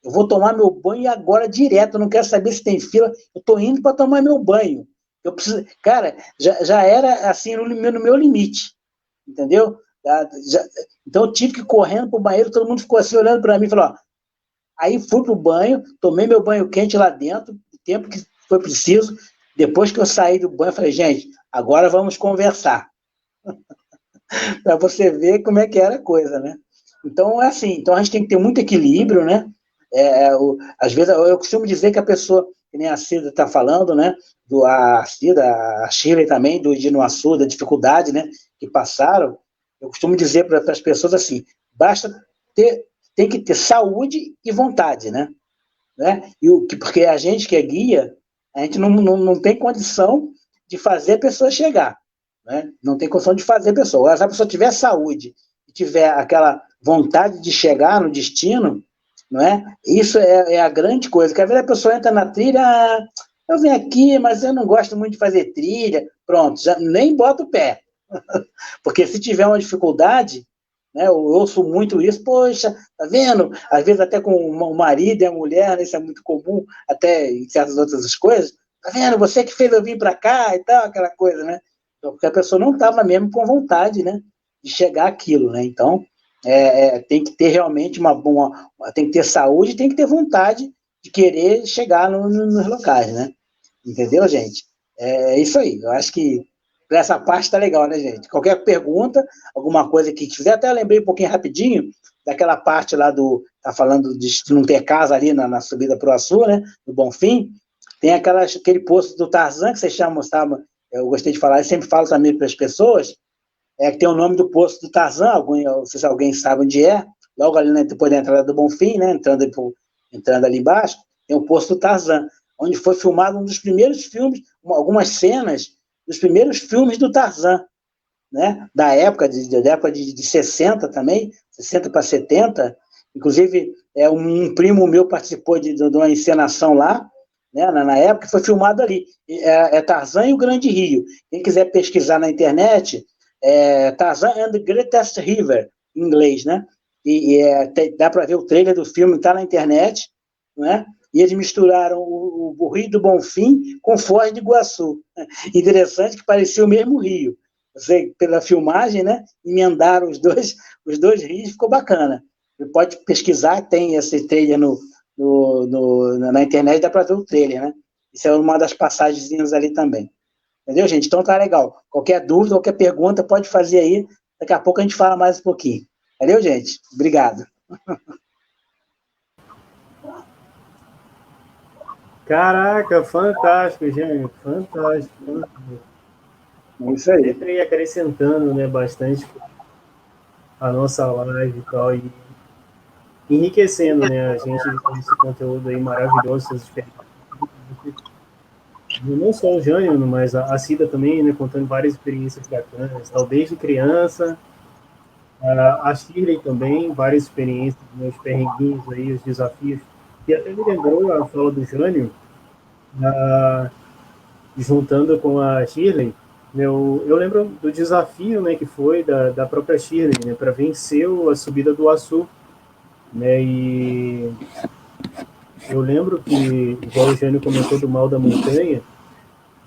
Eu vou tomar meu banho agora direto, eu não quero saber se tem fila, eu estou indo para tomar meu banho. Eu preciso, cara, já era assim no meu limite, entendeu? Então eu tive que ir correndo para o banheiro, todo mundo ficou assim olhando para mim e falou, ó, aí fui para o banho, tomei meu banho quente lá dentro, o tempo que foi preciso, depois que eu saí do banho, eu falei, gente, agora vamos conversar. Para você ver como é que era a coisa, né? Então é assim, então a gente tem que ter muito equilíbrio, né? Às vezes eu costumo dizer que a pessoa, que nem a Cida está falando, né? A Shirley também, do Inuaçu, da dificuldade, né? Que passaram, eu costumo dizer para as pessoas assim, tem que ter saúde e vontade, né? Porque a gente que é guia, a gente não tem condição de fazer a pessoa chegar, né? Não tem condição de fazer a pessoa. Se a pessoa tiver saúde e tiver aquela vontade de chegar no destino, não é? Isso é a grande coisa. Porque às vezes a pessoa entra na trilha, eu venho aqui, mas eu não gosto muito de fazer trilha, pronto, já nem bota o pé. Porque se tiver uma dificuldade, né, eu ouço muito isso, poxa, tá vendo? Às vezes até com o marido e a mulher, né, isso é muito comum, até em certas outras coisas, tá vendo? Você que fez eu vir para cá e tal, aquela coisa, né? Porque a pessoa não estava mesmo com vontade, né, de chegar àquilo, né? Então, tem que ter realmente tem que ter saúde, tem que ter vontade de querer chegar nos locais, né? Entendeu, gente? É isso aí. Eu acho que essa parte tá legal, né, gente? Qualquer pergunta, alguma coisa que tiver, até lembrei um pouquinho rapidinho daquela parte lá tá falando de não ter casa ali na subida para o Açu, né, do Bonfim, tem aquele posto do Tarzan, que vocês chamam, sabe? Eu gostei de falar, eu sempre falo também para as pessoas, que tem o nome do posto do Tarzan, não sei se alguém sabe onde é, logo ali, né, depois da entrada do Bonfim, né, entrando ali embaixo, tem o posto do Tarzan, onde foi filmado um dos primeiros filmes, algumas cenas dos primeiros filmes do Tarzan, né, da época de 60 também, 60 para 70, inclusive um primo meu participou de uma encenação lá, né, na época, foi filmado ali, Tarzan e o Grande Rio. Quem quiser pesquisar na internet, Tarzan and the Greatest River, em inglês, né, dá para ver o trailer do filme, está na internet, né, e eles misturaram o Rio do Bonfim com Foz do Iguaçu. Interessante que parecia o mesmo rio. Você, pela filmagem, né, emendaram os dois rios, ficou bacana. Você pode pesquisar, tem esse trailer na internet, dá para ver o trailer, né? Isso é uma das passagens ali também. Entendeu, gente? Então tá legal. Qualquer dúvida, qualquer pergunta, pode fazer aí. Daqui a pouco a gente fala mais um pouquinho. Valeu, gente? Obrigado. Caraca, fantástico, gente. Fantástico. Isso aí. Sempre acrescentando, né, bastante a nossa live e tal, e enriquecendo, né, a gente com esse conteúdo aí maravilhoso, essas experiências. Não só o Jânio, mas a Cida também, né, contando várias experiências bacanas, tal, desde criança, a Shirley também, várias experiências, né, os perrenguinhos aí, os desafios, e até me lembrou a fala do Jânio, juntando com a Shirley, eu lembro do desafio, né, que foi da própria Shirley, né, para vencer a subida do Açu, né, e eu lembro que, igual o Jânio comentou do mal da montanha,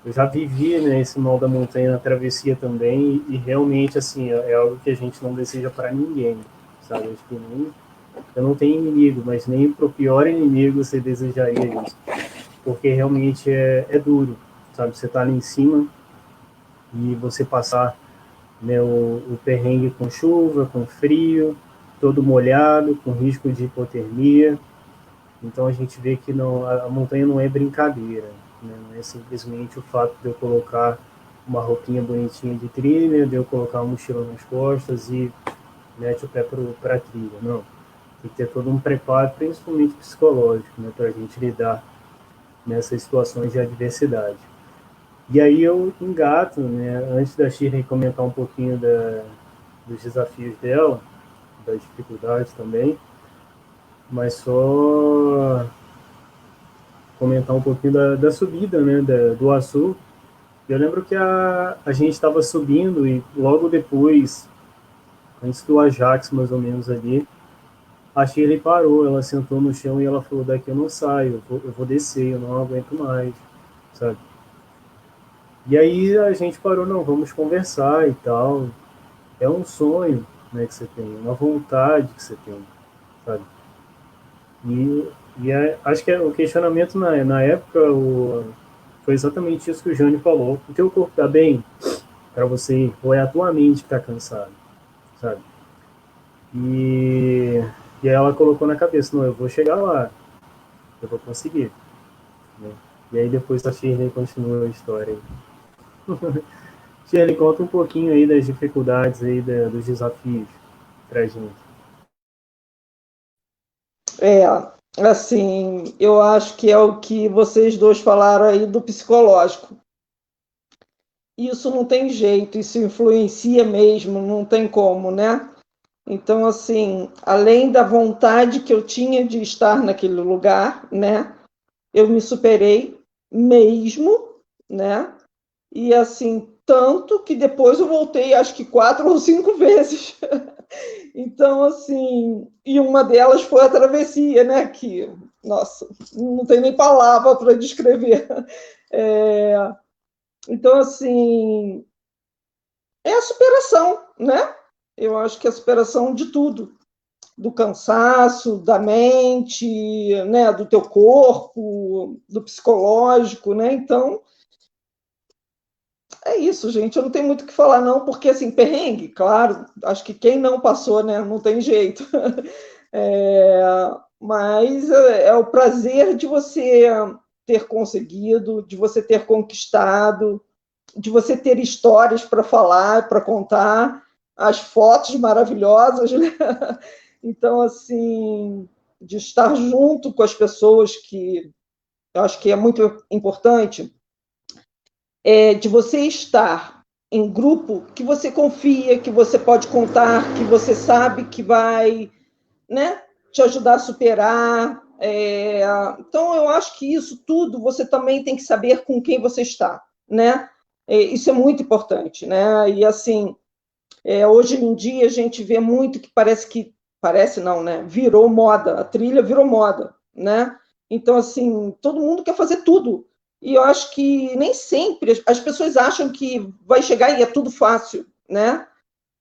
eu já vivi, né, esse mal da montanha na travessia também, e realmente, assim, é algo que a gente não deseja para ninguém, sabe? Acho que nem, eu não tenho inimigo, mas nem pro pior inimigo você desejaria isso, porque realmente é duro, sabe? Você tá ali em cima e você passar, né, o perrengue com chuva, com frio, todo molhado, com risco de hipotermia. Então a gente vê que não, a montanha não é brincadeira, né? Não é simplesmente o fato de eu colocar uma roupinha bonitinha de trilha, de eu colocar uma mochila nas costas e mete o pé para a trilha. Não, tem que ter todo um preparo, principalmente psicológico, né, para a gente lidar nessas situações de adversidade. E aí eu engato, né, antes da Shirley comentar um pouquinho dos desafios dela, das dificuldades também, mas só comentar um pouquinho da subida, né, do Açu. Eu lembro que a gente estava subindo e logo depois, antes do Ajax, mais ou menos ali, a Shirley parou, ela sentou no chão e ela falou, daqui eu não saio, eu vou descer, eu não aguento mais, sabe? E aí a gente parou, não, vamos conversar e tal. É um sonho, né, que você tem, uma vontade que você tem, sabe? Acho que o questionamento na época foi exatamente isso que o Jânio falou. O teu corpo está bem para você ir, ou é a tua mente que está cansada, sabe? E, e aí ela colocou na cabeça, não, eu vou chegar lá, eu vou conseguir. Né? E aí depois a Shirley continua a história aí. Shirley, conta um pouquinho aí das dificuldades aí, dos desafios pra gente. É, assim, eu acho que é o que vocês dois falaram aí do psicológico. Isso não tem jeito, isso influencia mesmo, não tem como, né? Então, assim, além da vontade que eu tinha de estar naquele lugar, né? Eu me superei mesmo, né? E assim, tanto que depois eu voltei, acho que 4 ou 5 vezes. Então, assim, e uma delas foi a travessia, né? Que, nossa, não tem nem palavra para descrever. É, então, assim, é a superação, né? Eu acho que é a superação de tudo, do cansaço, da mente, né? Do teu corpo, do psicológico, né? Então, é isso, gente. Eu não tenho muito o que falar, não, porque, assim, perrengue, claro, acho que quem não passou, né? Não tem jeito. É, mas é o prazer de você ter conseguido, de você ter conquistado, de você ter histórias para falar, para contar, as fotos maravilhosas, né? Então, assim, de estar junto com as pessoas que eu acho que é muito importante, de você estar em grupo que você confia, que você pode contar, que você sabe que vai, né, te ajudar a superar. Então, eu acho que isso tudo você também tem que saber com quem você está, né? Isso é muito importante, né? E assim, hoje em dia a gente vê muito que parece não, né? Virou moda, a trilha virou moda, né? Então, assim, todo mundo quer fazer tudo. E eu acho que nem sempre as pessoas acham que vai chegar e é tudo fácil, né?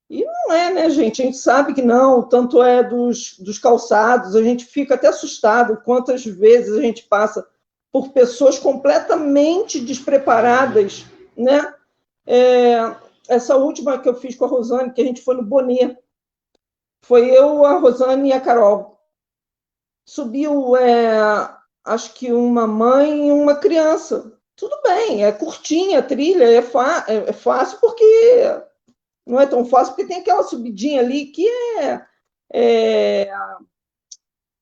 E não é, né, gente? A gente sabe que não, tanto é dos calçados, a gente fica até assustado quantas vezes a gente passa por pessoas completamente despreparadas, né? Essa última que eu fiz com a Rosane, que a gente foi no Bonnet, foi eu, a Rosane e a Carol. Subiu, acho que uma mãe e uma criança. Tudo bem, é curtinha a trilha, é fácil porque não é tão fácil, porque tem aquela subidinha ali que é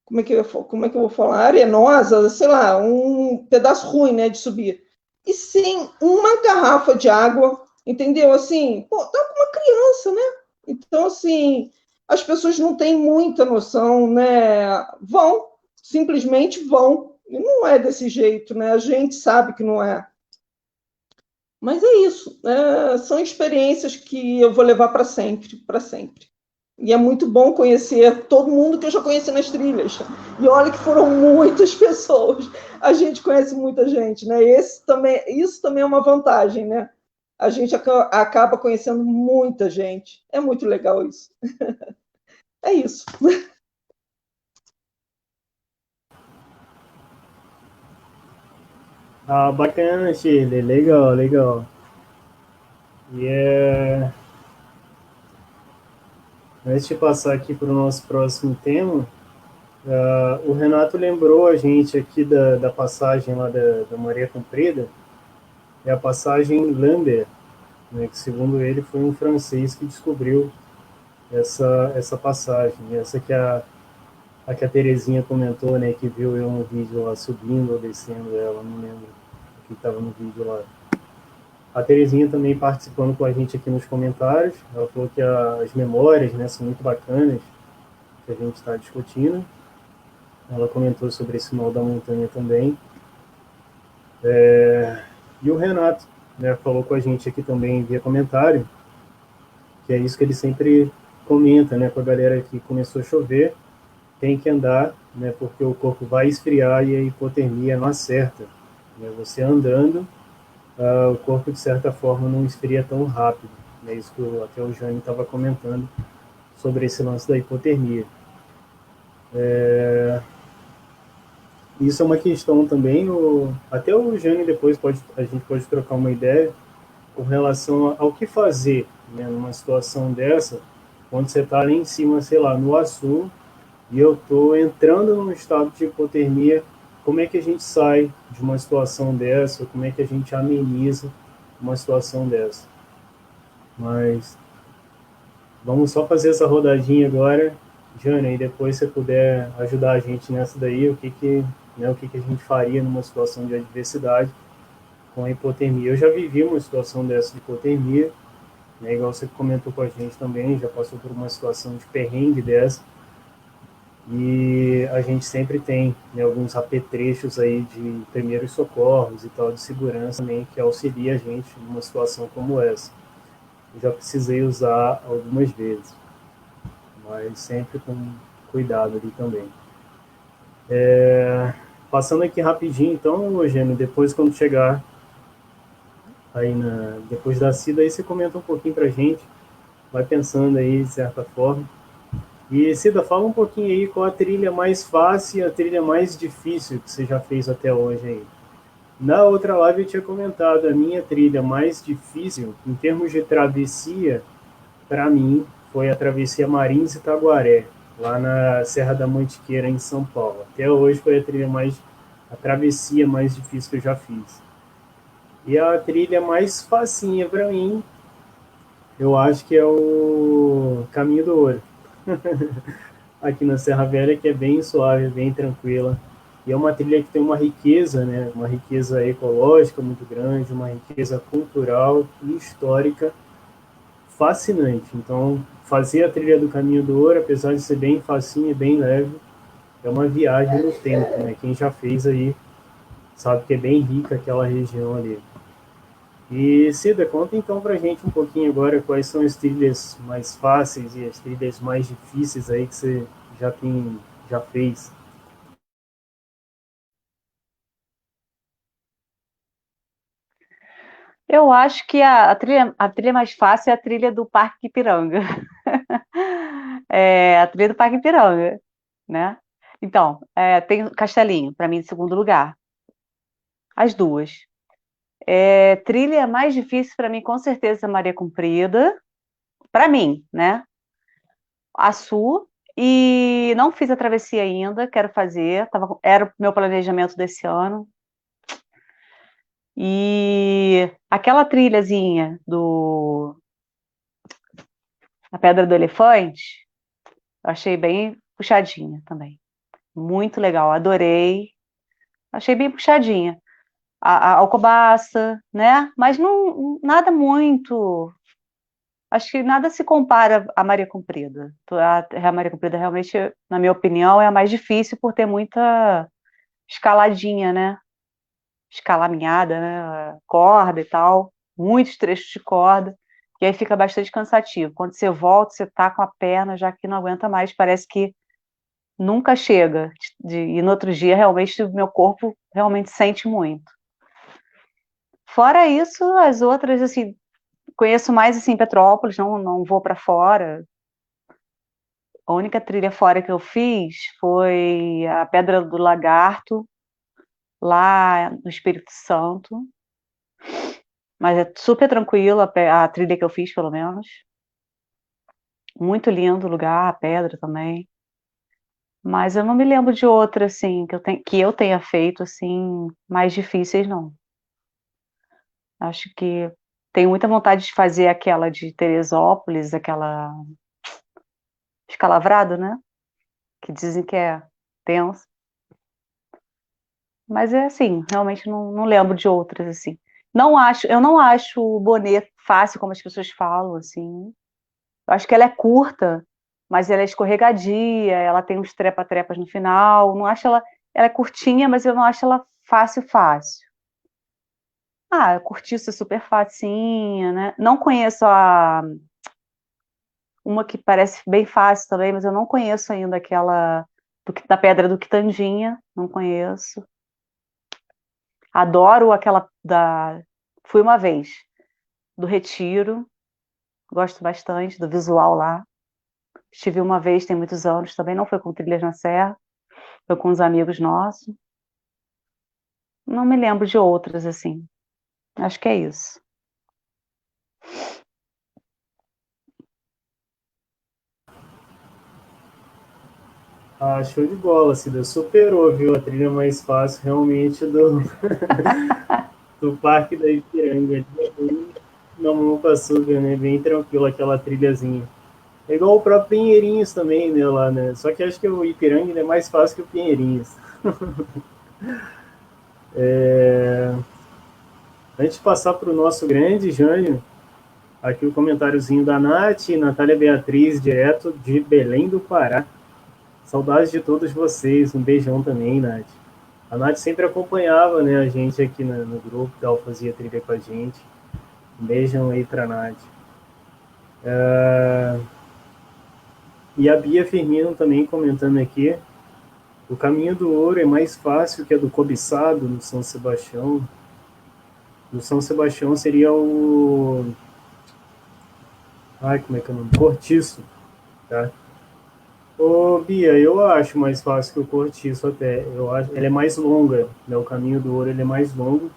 como é que eu vou falar? Arenosa, sei lá, um pedaço ruim, né, de subir. E sem uma garrafa de água, entendeu? Assim, pô, tá com uma criança, né? Então, assim, as pessoas não têm muita noção, né? Vão, simplesmente vão. E não é desse jeito, né? A gente sabe que não é. Mas é isso, são experiências que eu vou levar para sempre, para sempre. E é muito bom conhecer todo mundo que eu já conheci nas trilhas. E olha que foram muitas pessoas. A gente conhece muita gente, né? Isso também é uma vantagem, né? A gente acaba conhecendo muita gente. É muito legal isso. É isso. Ah, bacana, Shirley. Legal, legal. E antes de passar aqui para o nosso próximo tema, o Renato lembrou a gente aqui da passagem lá da Maria Comprida, é a passagem Lambert, né, que segundo ele foi um francês que descobriu essa passagem, essa a que a Terezinha comentou, né, que viu eu no vídeo lá subindo ou descendo ela, não lembro o que estava no vídeo lá. A Terezinha também participando com a gente aqui nos comentários, ela falou que as memórias, né, são muito bacanas, que a gente está discutindo. Ela comentou sobre esse mal da montanha também. E o Renato, né, falou com a gente aqui também via comentário, que é isso que ele sempre comenta, né, com a galera que começou a chover, tem que andar, né, porque o corpo vai esfriar e a hipotermia não acerta. Né, você andando, o corpo de certa forma não esfria tão rápido. É isso que até o Jânio estava comentando sobre esse lance da hipotermia. Isso é uma questão também, até o Jânio depois a gente pode trocar uma ideia com relação ao que fazer, né, numa situação dessa, quando você está ali em cima, sei lá, no Açu, e eu estou entrando num estado de hipotermia, como é que a gente sai de uma situação dessa, como é que a gente ameniza uma situação dessa. Mas vamos só fazer essa rodadinha agora, Jânio, e depois se você puder ajudar a gente nessa daí, o que a gente faria numa situação de adversidade com a hipotermia. Eu já vivi uma situação dessa de hipotermia, né, igual você comentou com a gente também, já passou por uma situação de perrengue dessa, e a gente sempre tem, né, alguns apetrechos aí de primeiros socorros e tal, de segurança também, que auxilia a gente numa situação como essa. Eu já precisei usar algumas vezes, mas sempre com cuidado ali também. Passando aqui rapidinho, então, Eugênio, depois quando chegar aí depois da Cida, aí você comenta um pouquinho pra gente, vai pensando aí de certa forma. E Cida, fala um pouquinho aí qual a trilha mais fácil e a trilha mais difícil que você já fez até hoje aí. Na outra live eu tinha comentado a minha trilha mais difícil, em termos de travessia, para mim, foi a travessia Marins e Itaguaré, lá na Serra da Mantiqueira, em São Paulo. Até hoje foi a travessia mais difícil que eu já fiz. E a trilha mais facinha para mim, eu acho que é o Caminho do Ouro. Aqui na Serra Velha, que é bem suave, bem tranquila. E é uma trilha que tem uma riqueza, né? Uma riqueza ecológica muito grande, uma riqueza cultural e histórica fascinante. Então, fazer a trilha do Caminho do Ouro, apesar de ser bem facinho e bem leve, é uma viagem no tempo, né? Quem já fez aí sabe que é bem rica aquela região ali. E Cida, conta então pra gente um pouquinho agora quais são as trilhas mais fáceis e as trilhas mais difíceis aí que você já fez. Eu acho que a trilha mais fácil é a trilha do Parque Ipiranga. É, a trilha do Parque Ipiranga, né? Então, tem Castelinho, para mim, em segundo lugar. As duas. Trilha mais difícil para mim, com certeza, Maria Comprida. Para mim, né? Açu. E não fiz a travessia ainda, quero fazer. Era o meu planejamento desse ano. E aquela trilhazinha a Pedra do Elefante, eu achei bem puxadinha também. Muito legal, adorei. Achei bem puxadinha. A Alcobaça, né? Mas não, nada muito. Acho que nada se compara à Maria Comprida. A Maria Comprida realmente, na minha opinião, é a mais difícil por ter muita escaladinha, né? Escalaminhada, né? Corda e tal. Muitos trechos de corda, e aí fica bastante cansativo. Quando você volta, você tá com a perna já que não aguenta mais, parece que nunca chega. E no outro dia, realmente, o meu corpo realmente sente muito. Fora isso, as outras, assim, conheço mais, assim, Petrópolis, não vou para fora. A única trilha fora que eu fiz foi a Pedra do Lagarto, lá no Espírito Santo. Mas é super tranquilo a trilha que eu fiz, pelo menos. Muito lindo o lugar, a pedra também. Mas eu não me lembro de outra, assim, que eu tenha feito, assim, mais difíceis, não. Acho que tenho muita vontade de fazer aquela de Teresópolis, aquela escalavrado, né? Que dizem que é tenso. Mas é assim, realmente não lembro de outras, assim. Eu não acho o Bonet fácil, como as pessoas falam, assim. Eu acho que ela é curta, mas ela é escorregadia, ela tem uns trepa-trepas no final. Não acho ela é curtinha, mas eu não acho ela fácil, fácil. Ah, a Cortiça é super facinha, né? Não conheço uma que parece bem fácil também, mas eu não conheço ainda aquela da Pedra do Quitandinha, não conheço. Adoro aquela Fui uma vez, do Retiro, gosto bastante do visual lá. Estive uma vez, tem muitos anos, também não foi com Trilhas na Serra, foi com uns amigos nossos. Não me lembro de outras, assim. Acho que é isso. Ah, show de bola, Cida. Superou, viu? A trilha mais fácil realmente do Parque da Ipiranga. Na mão com açúcar, né? Bem tranquilo aquela trilhazinha. É igual o próprio Pinheirinhos também, né? Lá, né? Só que acho que o Ipiranga é mais fácil que o Pinheirinhos. Antes de passar para o nosso grande Jânio, aqui o comentáriozinho da Nath, Natália Beatriz, direto de Belém do Pará. Saudades de todos vocês. Um beijão também, Nath. A Nath sempre acompanhava, né, a gente aqui no grupo, que ela fazia trilha com a gente. Um beijão aí pra Nath. E a Bia Firmino também comentando aqui. O caminho do ouro é mais fácil que a do cobiçado no São Sebastião. No São Sebastião seria o... Ai, como é que é o nome? Cortiço, tá? Ô, Bia, eu acho mais fácil que o Cortiço até. Eu acho, ela é mais longa, né? O caminho do ouro ele é mais longo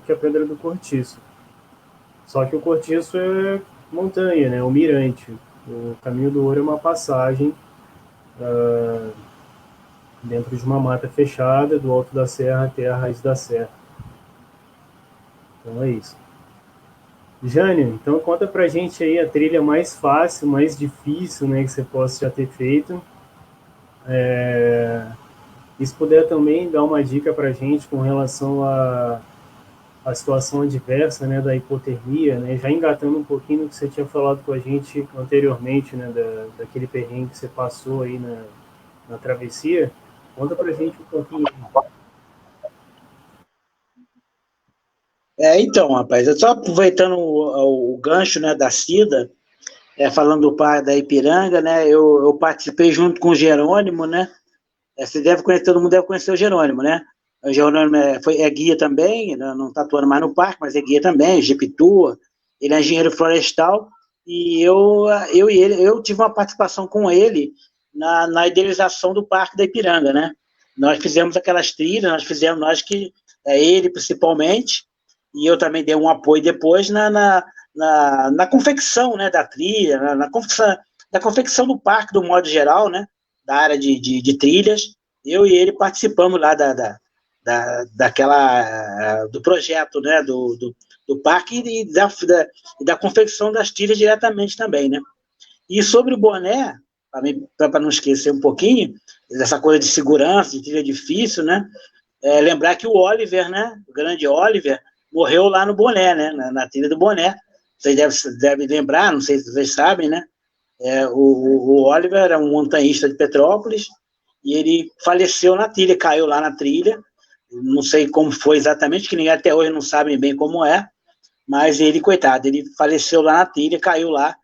que a Pedra do Cortiço. Só que o Cortiço é montanha, né? O mirante. O caminho do ouro é uma passagem dentro de uma mata fechada, do alto da serra até a raiz da serra. Então é isso. Jânio, então conta pra gente aí a trilha mais fácil, mais difícil, né, que você possa já ter feito. E se puder também dar uma dica pra gente com relação à situação adversa, né, da hipotermia, né, já engatando um pouquinho do que você tinha falado com a gente anteriormente, né, daquele perrengue que você passou aí na travessia. Conta pra gente um pouquinho. Então, rapaz, eu só aproveitando o gancho, né, da Cida, falando do Parque da Ipiranga, né, eu participei junto com o Jerônimo, né, você deve conhecer, todo mundo deve conhecer o Jerônimo, né, o Jerônimo é guia também, não está atuando mais no parque, mas é guia também, Jepitua, ele é engenheiro florestal, e eu tive uma participação com ele na idealização do Parque da Ipiranga, né, nós fizemos aquelas trilhas, ele principalmente, e eu também dei um apoio depois na confecção, né, da trilha, na confecção do parque, do modo geral, né, da área de trilhas. Eu e ele participamos lá do projeto, né, do parque e da confecção das trilhas diretamente também, né. E sobre o boné, para não esquecer um pouquinho, dessa coisa de segurança, de trilha difícil, né, lembrar que o Oliver, né, o grande Oliver, morreu lá no Boné, né, na trilha do Boné. Vocês devem lembrar, não sei se vocês sabem, né, o Oliver era um montanhista de Petrópolis e ele faleceu na trilha, caiu lá na trilha, não sei como foi exatamente, que ninguém até hoje não sabe bem como é, mas ele, coitado, ele faleceu lá na trilha, caiu lá,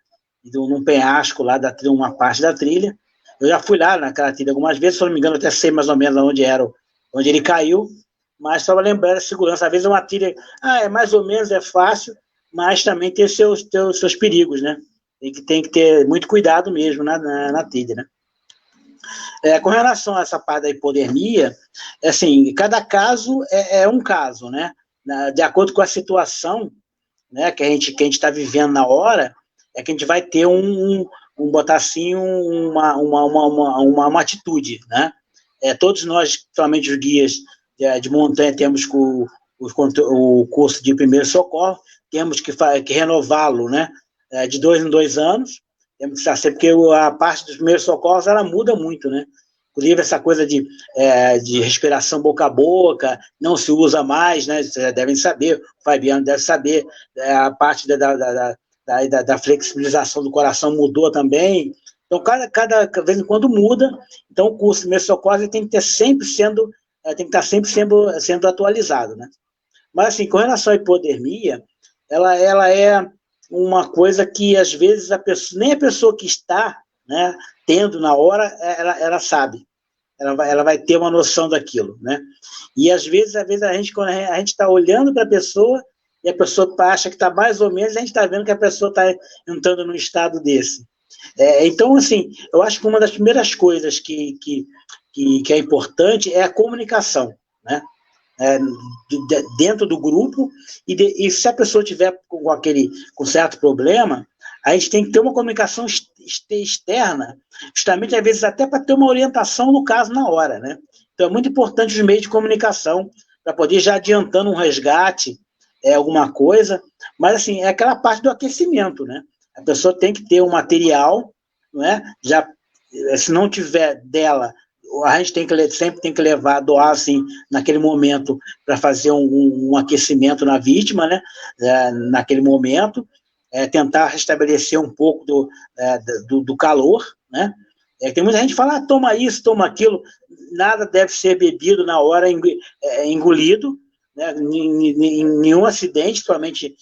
num penhasco lá da trilha, uma parte da trilha. Eu já fui lá naquela trilha algumas vezes, se não me engano, até sei mais ou menos onde era, onde ele caiu, mas só lembrando a segurança. Às vezes uma trilha, é mais ou menos, é fácil, mas também tem seus perigos, né? Tem que ter muito cuidado mesmo na trilha, né? Com relação a essa parte da hipodermia, assim, cada caso é um caso, né? De acordo com a situação, né, que a gente está vivendo na hora, é que a gente vai ter botar assim, uma atitude, né? Todos nós, principalmente os guias de montanha, temos o curso de primeiro socorro, temos que renová-lo, né? De 2 em 2 anos, temos que saber, porque a parte dos primeiros socorros, ela muda muito, né? Inclusive, essa coisa de respiração boca a boca não se usa mais, né? Vocês já devem saber, o Fabiano deve saber, a parte da flexibilização do coração mudou também. Então, cada vez em quando muda. Então, o curso de primeiro socorro tem que ter sempre tem que estar sempre sendo atualizado, né? Mas, assim, com relação à hipodermia, ela é uma coisa que, às vezes, nem a pessoa que está, né, tendo na hora, ela sabe. Ela vai ter uma noção daquilo, né? E, às vezes quando a gente está olhando para a pessoa, e a pessoa acha que está mais ou menos, a gente está vendo que a pessoa está entrando num estado desse. Então, assim, eu acho que uma das primeiras coisas que é importante é a comunicação, né? Dentro do grupo, e se a pessoa tiver com certo problema, a gente tem que ter uma comunicação externa, justamente, às vezes, até para ter uma orientação no caso na hora, né? Então, é muito importante os meios de comunicação, para poder já adiantando um resgate, alguma coisa, mas, assim, é aquela parte do aquecimento, né? A pessoa tem que ter um material, não é? Já, se não tiver dela, a gente sempre tem que doar, assim, naquele momento, para fazer um aquecimento na vítima, né? Naquele momento, tentar restabelecer um pouco do calor, né? Tem muita gente que fala, toma isso, toma aquilo, nada deve ser bebido na hora, engolido, né? Nenhum acidente, principalmente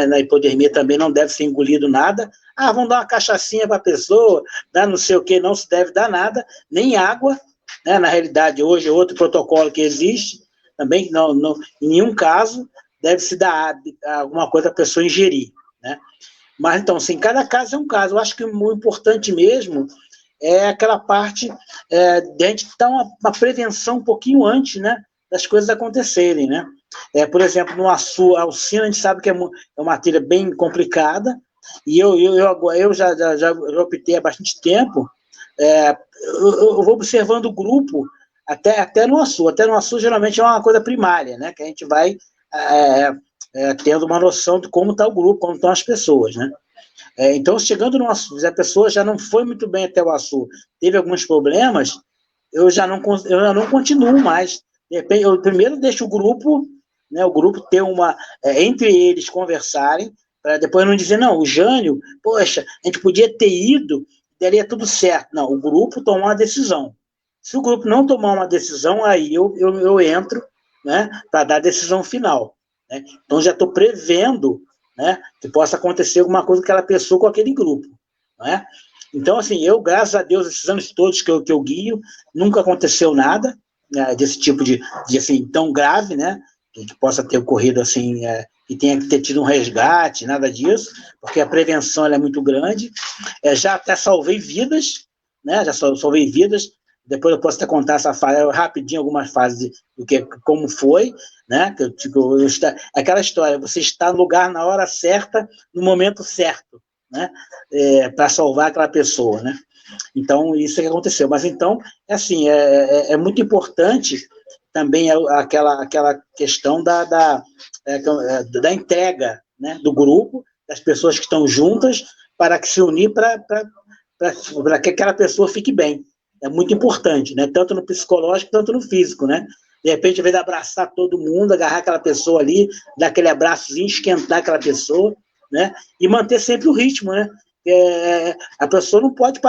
na hipodermia também não deve ser engolido nada. Vamos dar uma cachaçinha para a pessoa, dar não sei o que, não se deve dar nada, nem água, né? Na realidade, hoje é outro protocolo que existe, também não, em nenhum caso deve se dar alguma coisa para a pessoa ingerir, né? Mas, então, assim, cada caso é um caso. Eu acho que o importante mesmo é aquela parte de a gente dar uma prevenção um pouquinho antes, né, das coisas acontecerem, né? Por exemplo, no Alcina, a gente sabe que é uma trilha bem complicada, e eu já optei há bastante tempo, eu vou observando o grupo, até no Açu. Até no Açu, geralmente, é uma coisa primária, né, que a gente vai tendo uma noção de como está o grupo, como estão as pessoas, né? Então, chegando no Açu, se a pessoa já não foi muito bem até o Açu, teve alguns problemas, eu já não continuo mais. De repente, eu primeiro deixo o grupo, né, o grupo ter entre eles conversarem, para depois não dizer, não, o Jânio, poxa, a gente podia ter ido, daria tudo certo. Não, o grupo tomou uma decisão. Se o grupo não tomar uma decisão, aí eu entro, né, para dar a decisão final, né? Então, já estou prevendo, né, que possa acontecer alguma coisa com aquela pessoa, com aquele grupo, né? Então, assim, graças a Deus, esses anos todos que eu guio, nunca aconteceu nada, né, desse tipo de assim, tão grave, né, que possa ter ocorrido, assim, que tenha que ter tido um resgate, nada disso, porque a prevenção ela é muito grande. Já até salvei vidas, né, já salvei vidas. Depois eu posso até contar essa fase, rapidinho, algumas fases como foi, né, aquela história, você está no lugar na hora certa, no momento certo, né, para salvar aquela pessoa, né. Então, isso é que aconteceu. Mas, então, assim, é muito importante também aquela questão da entrega, né, do grupo, das pessoas que estão juntas, para que se unir para que aquela pessoa fique bem. É muito importante, né? Tanto no psicológico, tanto no físico, né? De repente, ao invés de abraçar todo mundo, agarrar aquela pessoa ali, dar aquele abraçozinho, esquentar aquela pessoa, né? E manter sempre o ritmo, né? A pessoa não pode,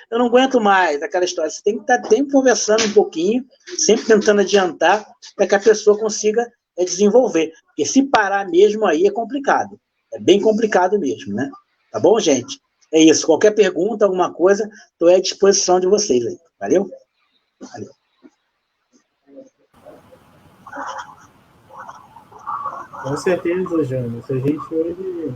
eu não aguento mais, aquela história. Você tem que estar sempre conversando um pouquinho, sempre tentando adiantar, para que a pessoa consiga é desenvolver. Porque se parar mesmo aí é complicado. É bem complicado mesmo, né? Tá bom, gente? É isso. Qualquer pergunta, alguma coisa, estou à disposição de vocês aí. Valeu? Valeu. Com certeza, Jânio. Se a gente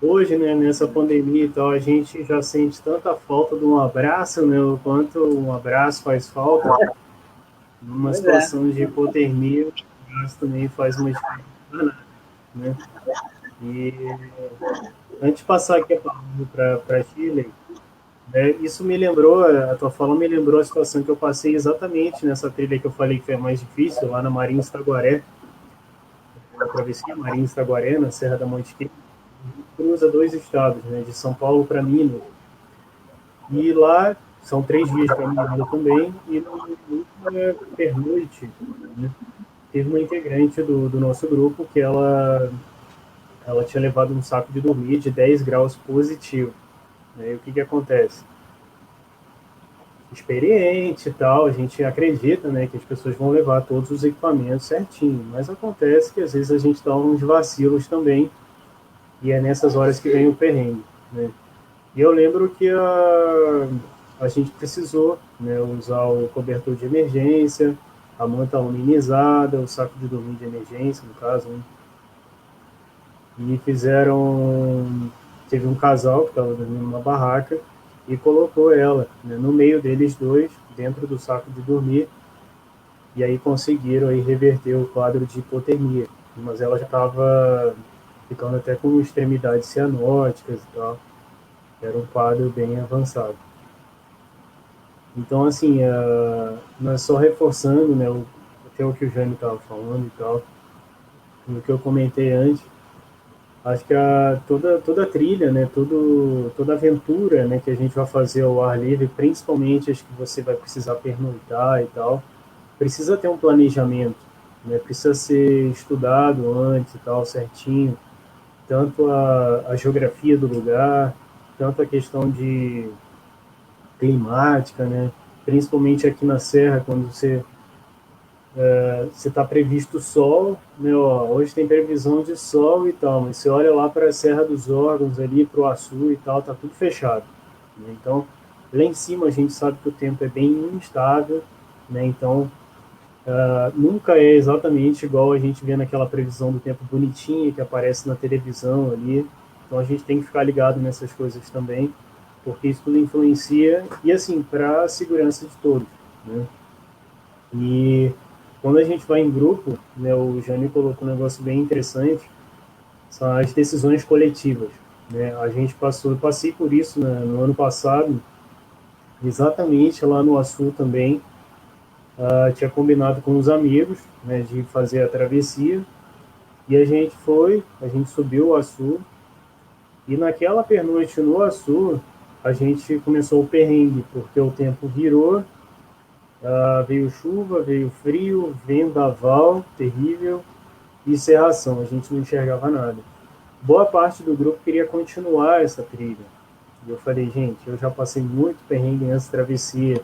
hoje, né, nessa pandemia e tal, a gente já sente tanta falta de um abraço, né, o quanto um abraço faz falta. Numa situação de hipotermia, o abraço também faz uma diferença, né? E antes de passar aqui a palavra para a Shirley, né, isso me lembrou, a tua fala me lembrou a situação que eu passei exatamente nessa trilha que eu falei que foi a mais difícil, lá na Marinhos Taguaré, na travessia Marinhos Taguaré, na Serra da Mantiqueira, cruza 2 estados, né, de São Paulo para Minas. E lá são 3 dias de caminhada também, e na última pernoite, né, teve uma integrante do nosso grupo que ela tinha levado um saco de dormir de 10 graus positivo. Né? E o que acontece? Experiente e tal, a gente acredita, né, que as pessoas vão levar todos os equipamentos certinho, mas acontece que às vezes a gente dá uns vacilos também, e é nessas horas que vem o perrengue, né? E eu lembro que a gente precisou, né, usar o cobertor de emergência, a manta uminizada, o saco de dormir de emergência, no caso, né? E teve um casal que estava dormindo numa barraca e colocou ela, né, no meio deles dois, dentro do saco de dormir, e aí conseguiram aí reverter o quadro de hipotermia, mas ela já estava ficando até com extremidades cianóticas e tal, era um quadro bem avançado. Então, assim, nós só reforçando, né, até o que o Jânio estava falando e tal, no que eu comentei antes, acho que toda a trilha, né, toda aventura, né, que a gente vai fazer ao ar livre, principalmente as que você vai precisar pernoitar e tal, precisa ter um planejamento, né, precisa ser estudado antes e tal, certinho, tanto a geografia do lugar, tanto a questão de climática, né, principalmente aqui na Serra, quando você está previsto sol, né, ó, hoje tem previsão de sol e tal, mas você olha lá para a Serra dos Órgãos, ali para o Açu e tal, tá tudo fechado. Né? Então, lá em cima a gente sabe que o tempo é bem instável, né? Então, nunca é exatamente igual a gente vê naquela previsão do tempo bonitinha que aparece na televisão ali. Então, a gente tem que ficar ligado nessas coisas também, porque isso tudo influencia, e assim, para a segurança de todos, né? E quando a gente vai em grupo, né, o Jânio colocou um negócio bem interessante, são as decisões coletivas. Né? Eu passei por isso, né, no ano passado, exatamente lá no Açu também, tinha combinado com os amigos, né, de fazer a travessia, e a gente subiu o Açu, e naquela pernoite no Açu, a gente começou o perrengue, porque o tempo virou, veio chuva, veio frio, vendaval terrível e cerração. A gente não enxergava nada. Boa parte do grupo queria continuar essa trilha. E eu falei, gente, eu já passei muito perrengue nessa travessia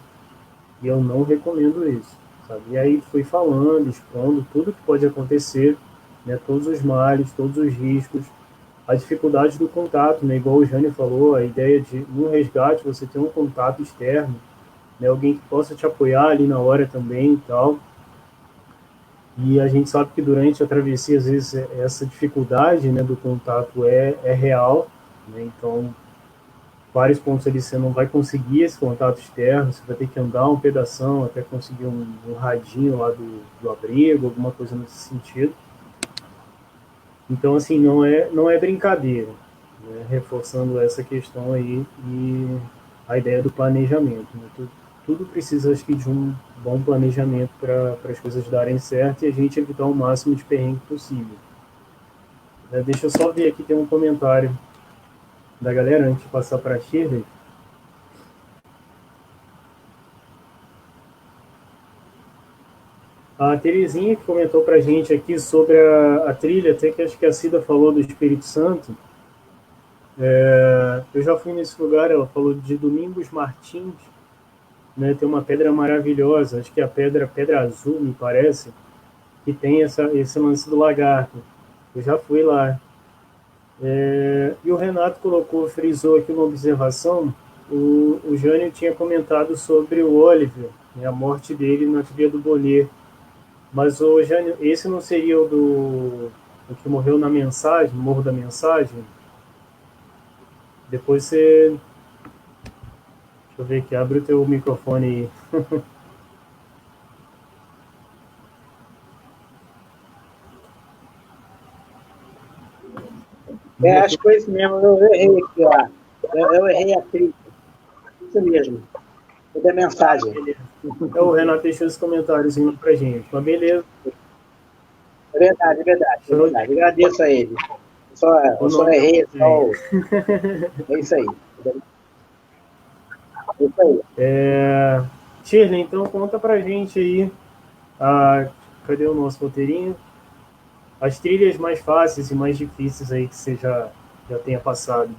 e eu não recomendo isso. Sabe? E aí fui falando, expondo tudo que pode acontecer, né, todos os males, todos os riscos, a dificuldade do contato, né, igual o Jânio falou, a ideia de, no resgate, você ter um contato externo, né, alguém que possa te apoiar ali na hora também e tal. E a gente sabe que durante a travessia, às vezes, essa dificuldade, né, do contato é real, né? Então, vários pontos ali você não vai conseguir esse contato externo, você vai ter que andar um pedação até conseguir um radinho lá do abrigo, alguma coisa nesse sentido. Então, assim, não é brincadeira, né? Reforçando essa questão aí e a ideia do planejamento, né? Tudo precisa, acho que, de um bom planejamento para as coisas darem certo e a gente evitar o máximo de perrengue possível. Deixa eu só ver aqui, tem um comentário da galera antes de passar para a Shirley. A Terezinha que comentou para a gente aqui sobre a trilha, até que acho que a Cida falou do Espírito Santo. Eu já fui nesse lugar, ela falou de Domingos Martins, né, tem uma pedra maravilhosa, acho que é a pedra azul, me parece, que tem esse lance do lagarto. Eu já fui lá. E o Renato frisou aqui uma observação. O Jânio tinha comentado sobre o Oliver, né, a morte dele na trilha do Bolê. Mas, o Jânio, esse não seria o que morreu na Mensagem, Morro da Mensagem? Depois você... Deixa eu ver aqui, abre o teu microfone aí. Acho que foi isso mesmo, eu errei aqui, ó. Eu errei a trilha. Isso mesmo. Foi da Mensagem. O Renato deixou esse comentário pra gente. Mas beleza. É verdade, é verdade. É verdade. Agradeço a ele. Eu só errei. É isso aí. É isso aí. Shirley, então conta pra gente aí. Cadê o nosso roteirinho? As trilhas mais fáceis e mais difíceis aí que você já tenha passado.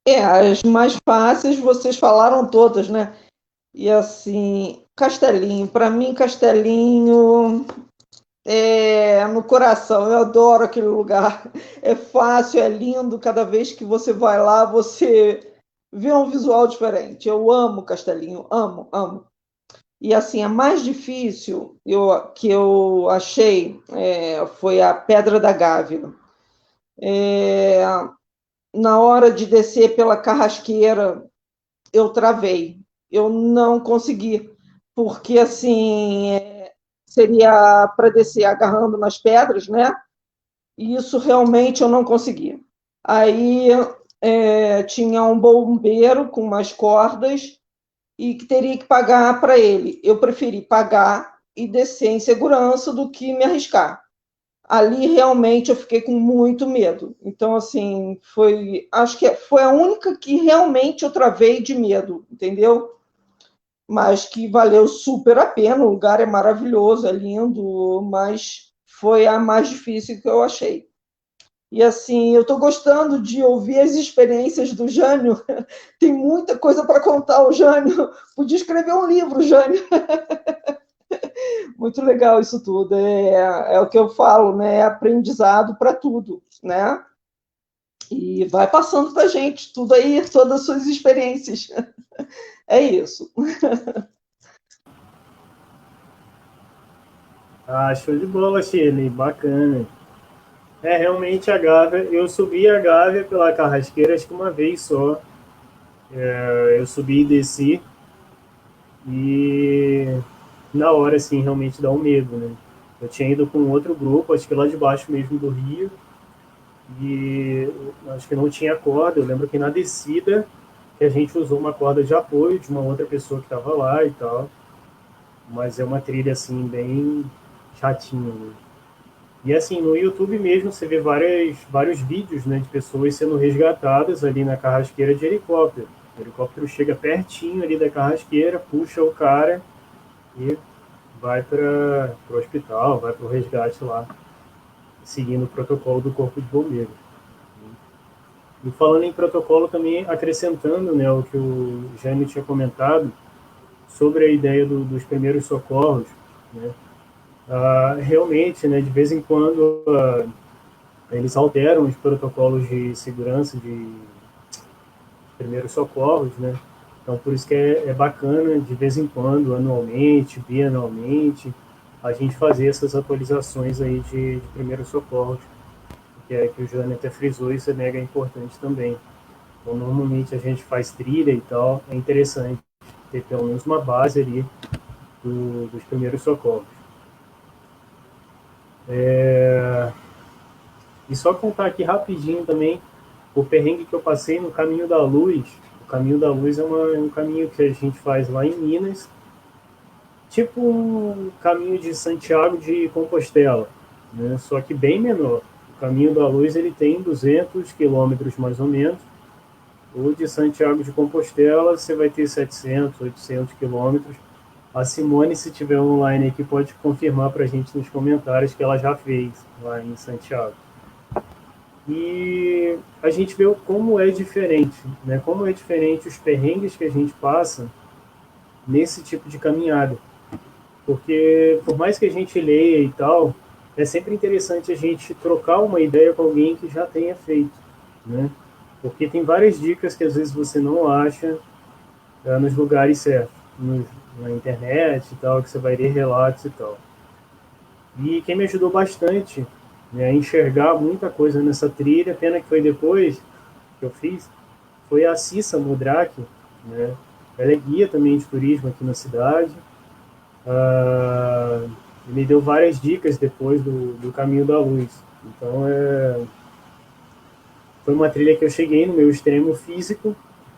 As mais fáceis vocês falaram todas, né? E assim, Castelinho, para mim, Castelinho é no coração, eu adoro aquele lugar. É fácil, é lindo, cada vez que você vai lá, você vê um visual diferente. Eu amo Castelinho, amo, amo. E assim, a mais difícil que eu achei foi a Pedra da Gávea. Na hora de descer pela carrasqueira, eu travei. Eu não consegui, porque assim seria para descer agarrando nas pedras, né? E isso realmente eu não consegui. Aí tinha um bombeiro com umas cordas e que teria que pagar para ele. Eu preferi pagar e descer em segurança do que me arriscar. Ali realmente eu fiquei com muito medo. Então, assim, acho que foi a única que realmente eu travei de medo, entendeu? Mas que valeu super a pena, o lugar é maravilhoso, é lindo, mas foi a mais difícil que eu achei. E assim, eu estou gostando de ouvir as experiências do Jânio, tem muita coisa para contar, o Jânio. Podia escrever um livro, Jânio. Muito legal isso tudo. É o que eu falo, né? É aprendizado para tudo, né? E vai passando para a gente tudo aí, todas as suas experiências. É isso. Show de bola, Shirley. Bacana. Realmente a Gávea, eu subi a Gávea pela carrasqueira acho que uma vez só. Eu subi e desci e na hora, assim, realmente dá um medo, né? Eu tinha ido com outro grupo, acho que lá de baixo mesmo do Rio, e acho que não tinha corda. Eu lembro que na descida que a gente usou uma corda de apoio de uma outra pessoa que estava lá e tal, mas é uma trilha, assim, bem chatinha, né? E assim, no YouTube mesmo você vê vários vídeos, né, de pessoas sendo resgatadas ali na carrasqueira de helicóptero. O helicóptero chega pertinho ali da carrasqueira, puxa o cara e vai para o hospital, vai para o resgate lá, seguindo o protocolo do Corpo de Bombeiros. E falando em protocolo também, acrescentando, né, o que o Jânio tinha comentado sobre a ideia dos primeiros socorros, né, realmente, né, de vez em quando eles alteram os protocolos de segurança de primeiros socorros, né? Então, por isso que é bacana, de vez em quando, anualmente, bianualmente, a gente fazer essas atualizações aí de primeiros socorros, que o Jânio até frisou, isso é mega importante também. Então, normalmente a gente faz trilha e tal, é interessante ter pelo menos uma base ali dos primeiros socorros. E só contar aqui rapidinho também o perrengue que eu passei no Caminho da Luz. O Caminho da Luz é um caminho que a gente faz lá em Minas, tipo um caminho de Santiago de Compostela, né? Só que bem menor. O Caminho da Luz ele tem 200 quilômetros mais ou menos. O de Santiago de Compostela você vai ter 700, 800 quilômetros. A Simone, se tiver online aqui, pode confirmar para a gente nos comentários que ela já fez lá em Santiago. E a gente vê como é diferente, né? Como é diferente os perrengues que a gente passa nesse tipo de caminhada. Porque por mais que a gente leia e tal, é sempre interessante a gente trocar uma ideia com alguém que já tenha feito, né? Porque tem várias dicas que às vezes você não acha nos lugares certos, na internet e tal, que você vai ler relatos e tal. E quem me ajudou bastante, né, a enxergar muita coisa nessa trilha, pena que foi depois que eu fiz, foi a Cissa Mudraki, né? Ela é guia também de turismo aqui na cidade. Ah, me deu várias dicas depois do Caminho da Luz. Então, foi uma trilha que eu cheguei no meu extremo físico,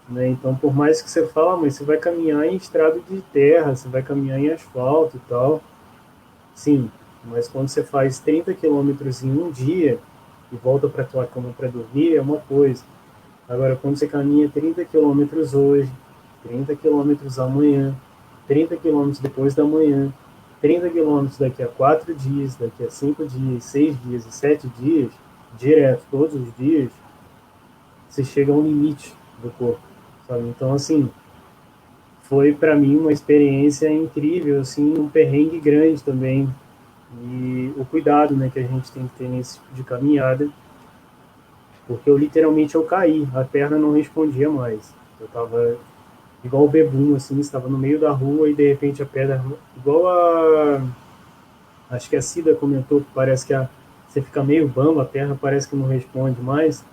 né? Então, por mais que você fala, mas você vai caminhar em estrada de terra, você vai caminhar em asfalto e tal. Sim, mas quando você faz 30 quilômetros em um dia e volta para tua cama para dormir, é uma coisa. Agora, quando você caminha 30 quilômetros hoje, 30 quilômetros amanhã, 30 quilômetros depois da manhã, 30 quilômetros daqui a 4 dias, daqui a 5 dias, 6 dias e 7 dias, direto, todos os dias, você chega a um limite do corpo, sabe? Então, assim, foi para mim uma experiência incrível, assim, um perrengue grande também. E o cuidado, né, que a gente tem que ter nesse tipo de caminhada, porque eu literalmente eu caí, a perna não respondia mais. Eu tava igual o bebum, assim, estava no meio da rua e de repente a pedra, igual acho que a Cida comentou que parece que você fica meio bamba, a perna parece que não responde mais,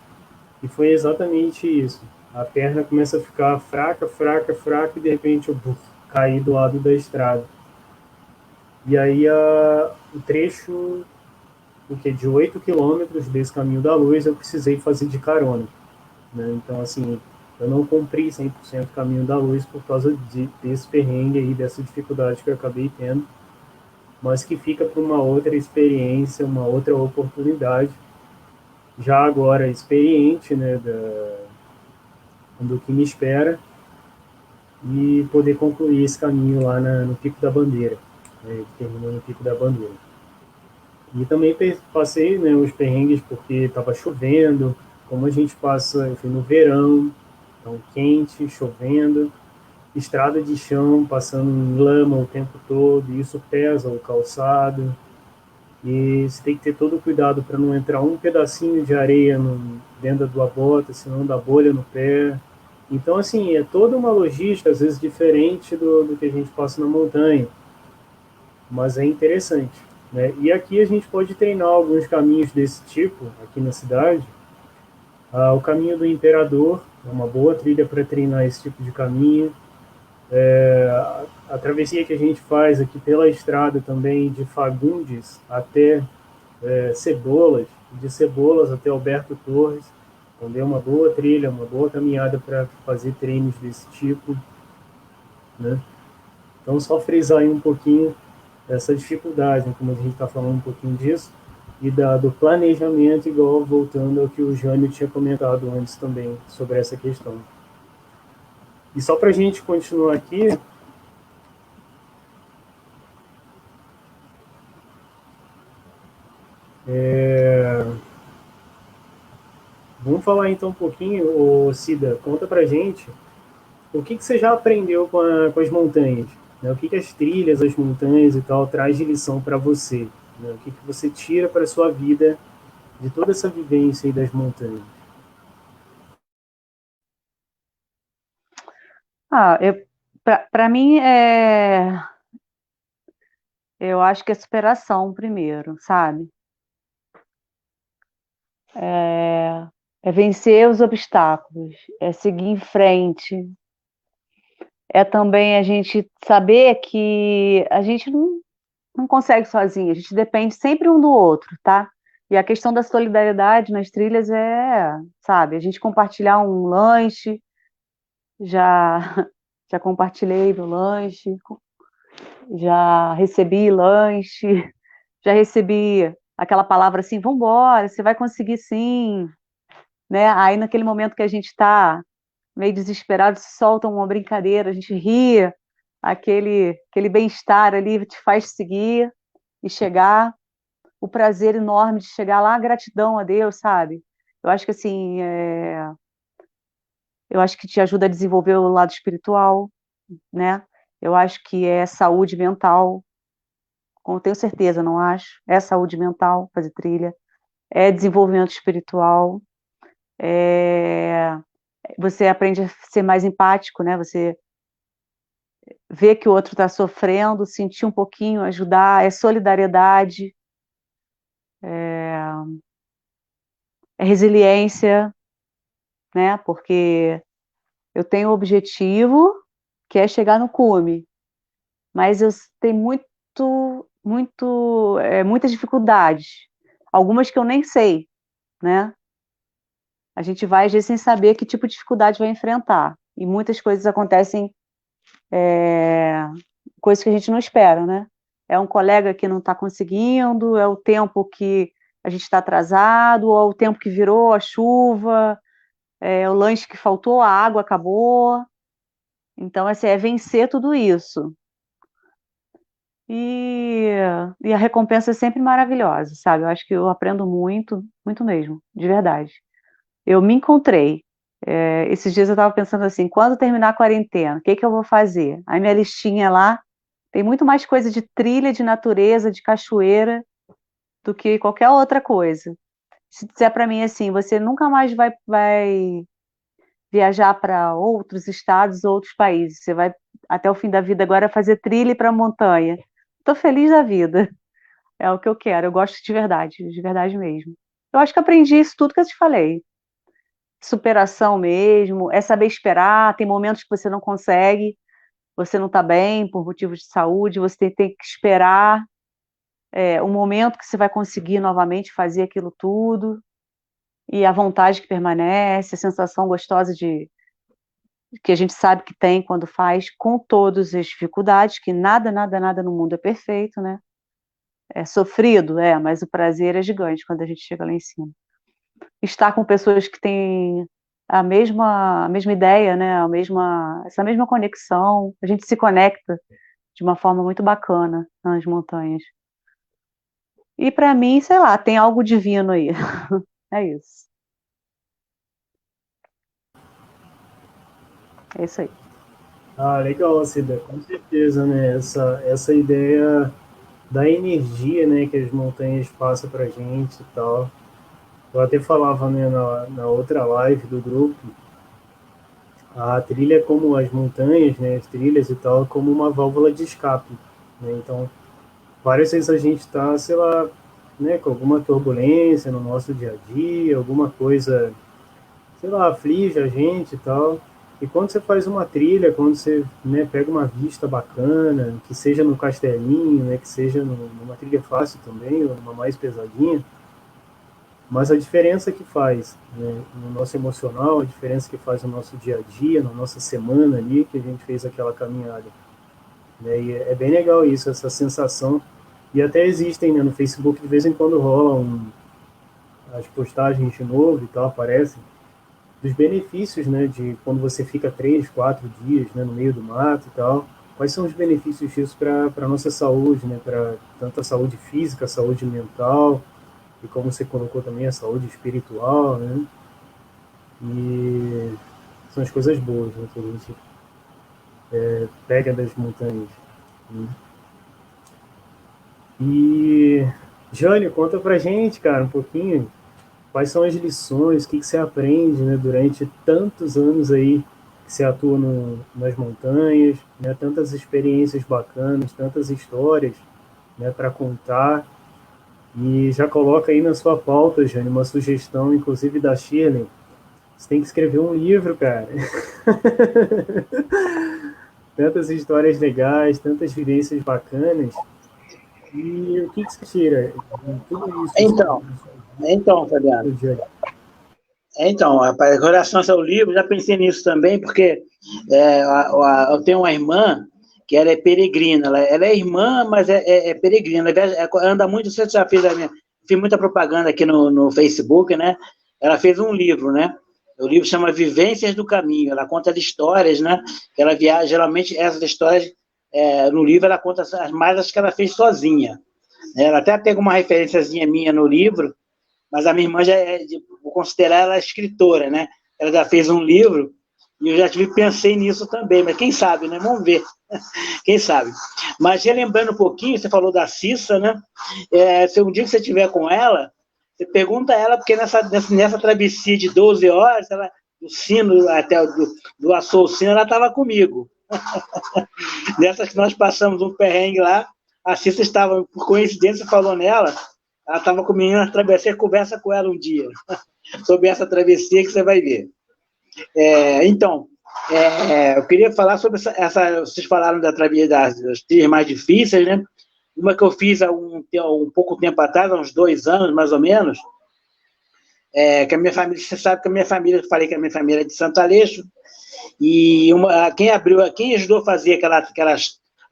e foi exatamente isso. A perna começa a ficar fraca, fraca, fraca e de repente eu caí do lado da estrada. E aí o trecho o que de 8 quilômetros desse caminho da luz eu precisei fazer de carona, né? Então, assim, eu não cumpri 100% o caminho da luz por causa desse perrengue aí, dessa dificuldade que eu acabei tendo, mas que fica para uma outra experiência, uma outra oportunidade, já agora experiente, né, do que me espera, e poder concluir esse caminho lá no Pico da Bandeira, né, que terminou no Pico da Bandeira. E também passei, né, os perrengues porque estava chovendo, como a gente passa, eu fui no verão, então quente, chovendo, estrada de chão, passando em lama o tempo todo, e isso pesa o calçado, e você tem que ter todo o cuidado para não entrar um pedacinho de areia dentro da tua bota, senão dá bolha no pé. Então, assim, é toda uma logística, às vezes diferente do que a gente passa na montanha, mas é interessante, né? E aqui a gente pode treinar alguns caminhos desse tipo, aqui na cidade. O caminho do Imperador é uma boa trilha para treinar esse tipo de caminho. A travessia que a gente faz aqui pela estrada também, de Fagundes até Cebolas, de Cebolas até Alberto Torres, também é uma boa trilha, uma boa caminhada para fazer treinos desse tipo, né? Então, só frisar aí um pouquinho essa dificuldade, né, como a gente está falando um pouquinho disso, e do planejamento, igual voltando ao que o Jânio tinha comentado antes também sobre essa questão. E só para a gente continuar aqui, vamos falar então um pouquinho, ô Cida, conta para gente o que você já aprendeu com as montanhas, né? O que as trilhas, as montanhas e tal traz de lição para você, né? O que você tira para sua vida de toda essa vivência aí das montanhas. Para mim, eu acho que é superação primeiro, sabe? É vencer os obstáculos, é seguir em frente, é também a gente saber que a gente não consegue sozinho, a gente depende sempre um do outro, tá? E a questão da solidariedade nas trilhas sabe, a gente compartilhar um lanche, já, já compartilhei meu lanche, já recebi lanche, já recebi aquela palavra assim, vambora, você vai conseguir sim, né? Aí naquele momento que a gente está meio desesperado, se solta uma brincadeira, a gente ri, aquele bem-estar ali te faz seguir e chegar, o prazer enorme de chegar lá, a gratidão a Deus, sabe? Eu acho que assim, eu acho que te ajuda a desenvolver o lado espiritual, né? Eu acho que é saúde mental, tenho certeza, não acho. É saúde mental fazer trilha, é desenvolvimento espiritual, você aprende a ser mais empático, né? Você vê que o outro está sofrendo, sentir um pouquinho, ajudar, é solidariedade, é resiliência, né? Porque eu tenho um objetivo que é chegar no cume, mas eu tenho muitas dificuldades, algumas que eu nem sei, né? A gente vai, às vezes, sem saber que tipo de dificuldade vai enfrentar, e muitas coisas acontecem, coisas que a gente não espera, né? É um colega que não está conseguindo, é o tempo que a gente está atrasado, ou é o tempo que virou, a chuva, é o lanche que faltou, a água acabou. Então, assim, é vencer tudo isso. E, e a recompensa é sempre maravilhosa, sabe? Eu acho que eu aprendo muito, muito mesmo, de verdade. Eu me encontrei. Esses dias eu estava pensando assim, quando terminar a quarentena, o que que eu vou fazer? Aí minha listinha lá tem muito mais coisa de trilha, de natureza, de cachoeira, do que qualquer outra coisa. Se disser para mim assim, você nunca mais vai viajar para outros estados, outros países, você vai até o fim da vida agora fazer trilha para montanha. Estou feliz da vida. É o que eu quero. Eu gosto de verdade mesmo. Eu acho que aprendi isso tudo que eu te falei. Superação mesmo, é saber esperar. Tem momentos que você não consegue, você não está bem por motivos de saúde, você tem que esperar um momento que você vai conseguir novamente fazer aquilo tudo, e a vontade que permanece, a sensação gostosa que a gente sabe que tem quando faz, com todas as dificuldades, que nada, nada, nada no mundo é perfeito, né? É sofrido, mas o prazer é gigante quando a gente chega lá em cima. Estar com pessoas que têm a mesma ideia, né? Essa mesma conexão, a gente se conecta de uma forma muito bacana nas montanhas. E para mim, sei lá, tem algo divino aí. É isso. É isso aí. Ah, legal, Cida, com certeza, né? Essa ideia da energia, né, que as montanhas passam pra gente e tal. Eu até falava, né, na outra live do grupo, a trilha é como as montanhas, né, as trilhas e tal, como uma válvula de escape, né? Então, várias vezes a gente está, sei lá, né, com alguma turbulência no nosso dia a dia, alguma coisa, sei lá, aflige a gente e tal. E quando você faz uma trilha, quando você, né, pega uma vista bacana, que seja no castelinho, né, que seja numa trilha fácil também, ou numa mais pesadinha, mas a diferença que faz, né, no nosso emocional, a diferença que faz no nosso dia a dia, na nossa semana ali, que a gente fez aquela caminhada. Né, e é bem legal isso, essa sensação. E até existem, né, no Facebook, de vez em quando rolam as postagens de novo e tal, aparecem, dos benefícios, né, de quando você fica 3, 4 dias, né, no meio do mato e tal. Quais são os benefícios disso para a nossa saúde, né, para tanto a saúde física, a saúde mental, e como você colocou também, a saúde espiritual, né? E são as coisas boas, né, que a gente pega das montanhas. Né? E, Jânio, conta pra gente, cara, um pouquinho, quais são as lições, o que você aprende, né, durante tantos anos aí que você atua nas montanhas, né, tantas experiências bacanas, tantas histórias, né, para contar. E já coloca aí na sua pauta, Jânio, uma sugestão, inclusive da Shirley. Você tem que escrever um livro, cara. Tantas histórias legais, tantas vivências bacanas. E o que você tira de tudo isso? Então, Fabiano. Jânio? Então, rapaz, com relação ao seu livro, já pensei nisso também, porque eu tenho uma irmã que ela é peregrina, ela é irmã, mas é peregrina, ela anda muito, você já fiz muita propaganda aqui no Facebook, né? Ela fez um livro, né? O livro chama Vivências do Caminho, ela conta de histórias, né? Ela viaja, geralmente essas histórias, no livro ela conta as que ela fez sozinha. Ela até tem uma referenciazinha minha no livro, mas a minha irmã vou considerar ela escritora, né? Ela já fez um livro e eu já pensei nisso também, mas quem sabe, né? Vamos ver. Quem sabe? Mas relembrando um pouquinho, você falou da Cissa, né? Se um dia que você estiver com ela, você pergunta a ela, porque nessa travessia de 12 horas, ela, do sino até do Açoucino, ela estava comigo. Nessas que nós passamos um perrengue lá, a Cissa estava, por coincidência, falou nela, ela estava comigo na travessia, conversa com ela um dia, sobre essa travessia que você vai ver. Então, eu queria falar sobre vocês falaram das trilhas mais difíceis, né? Uma que eu fiz há um pouco tempo atrás, há uns 2 anos, mais ou menos, que a minha família, você sabe que a minha família, eu falei que a minha família é de Santo Aleixo, e quem ajudou a fazer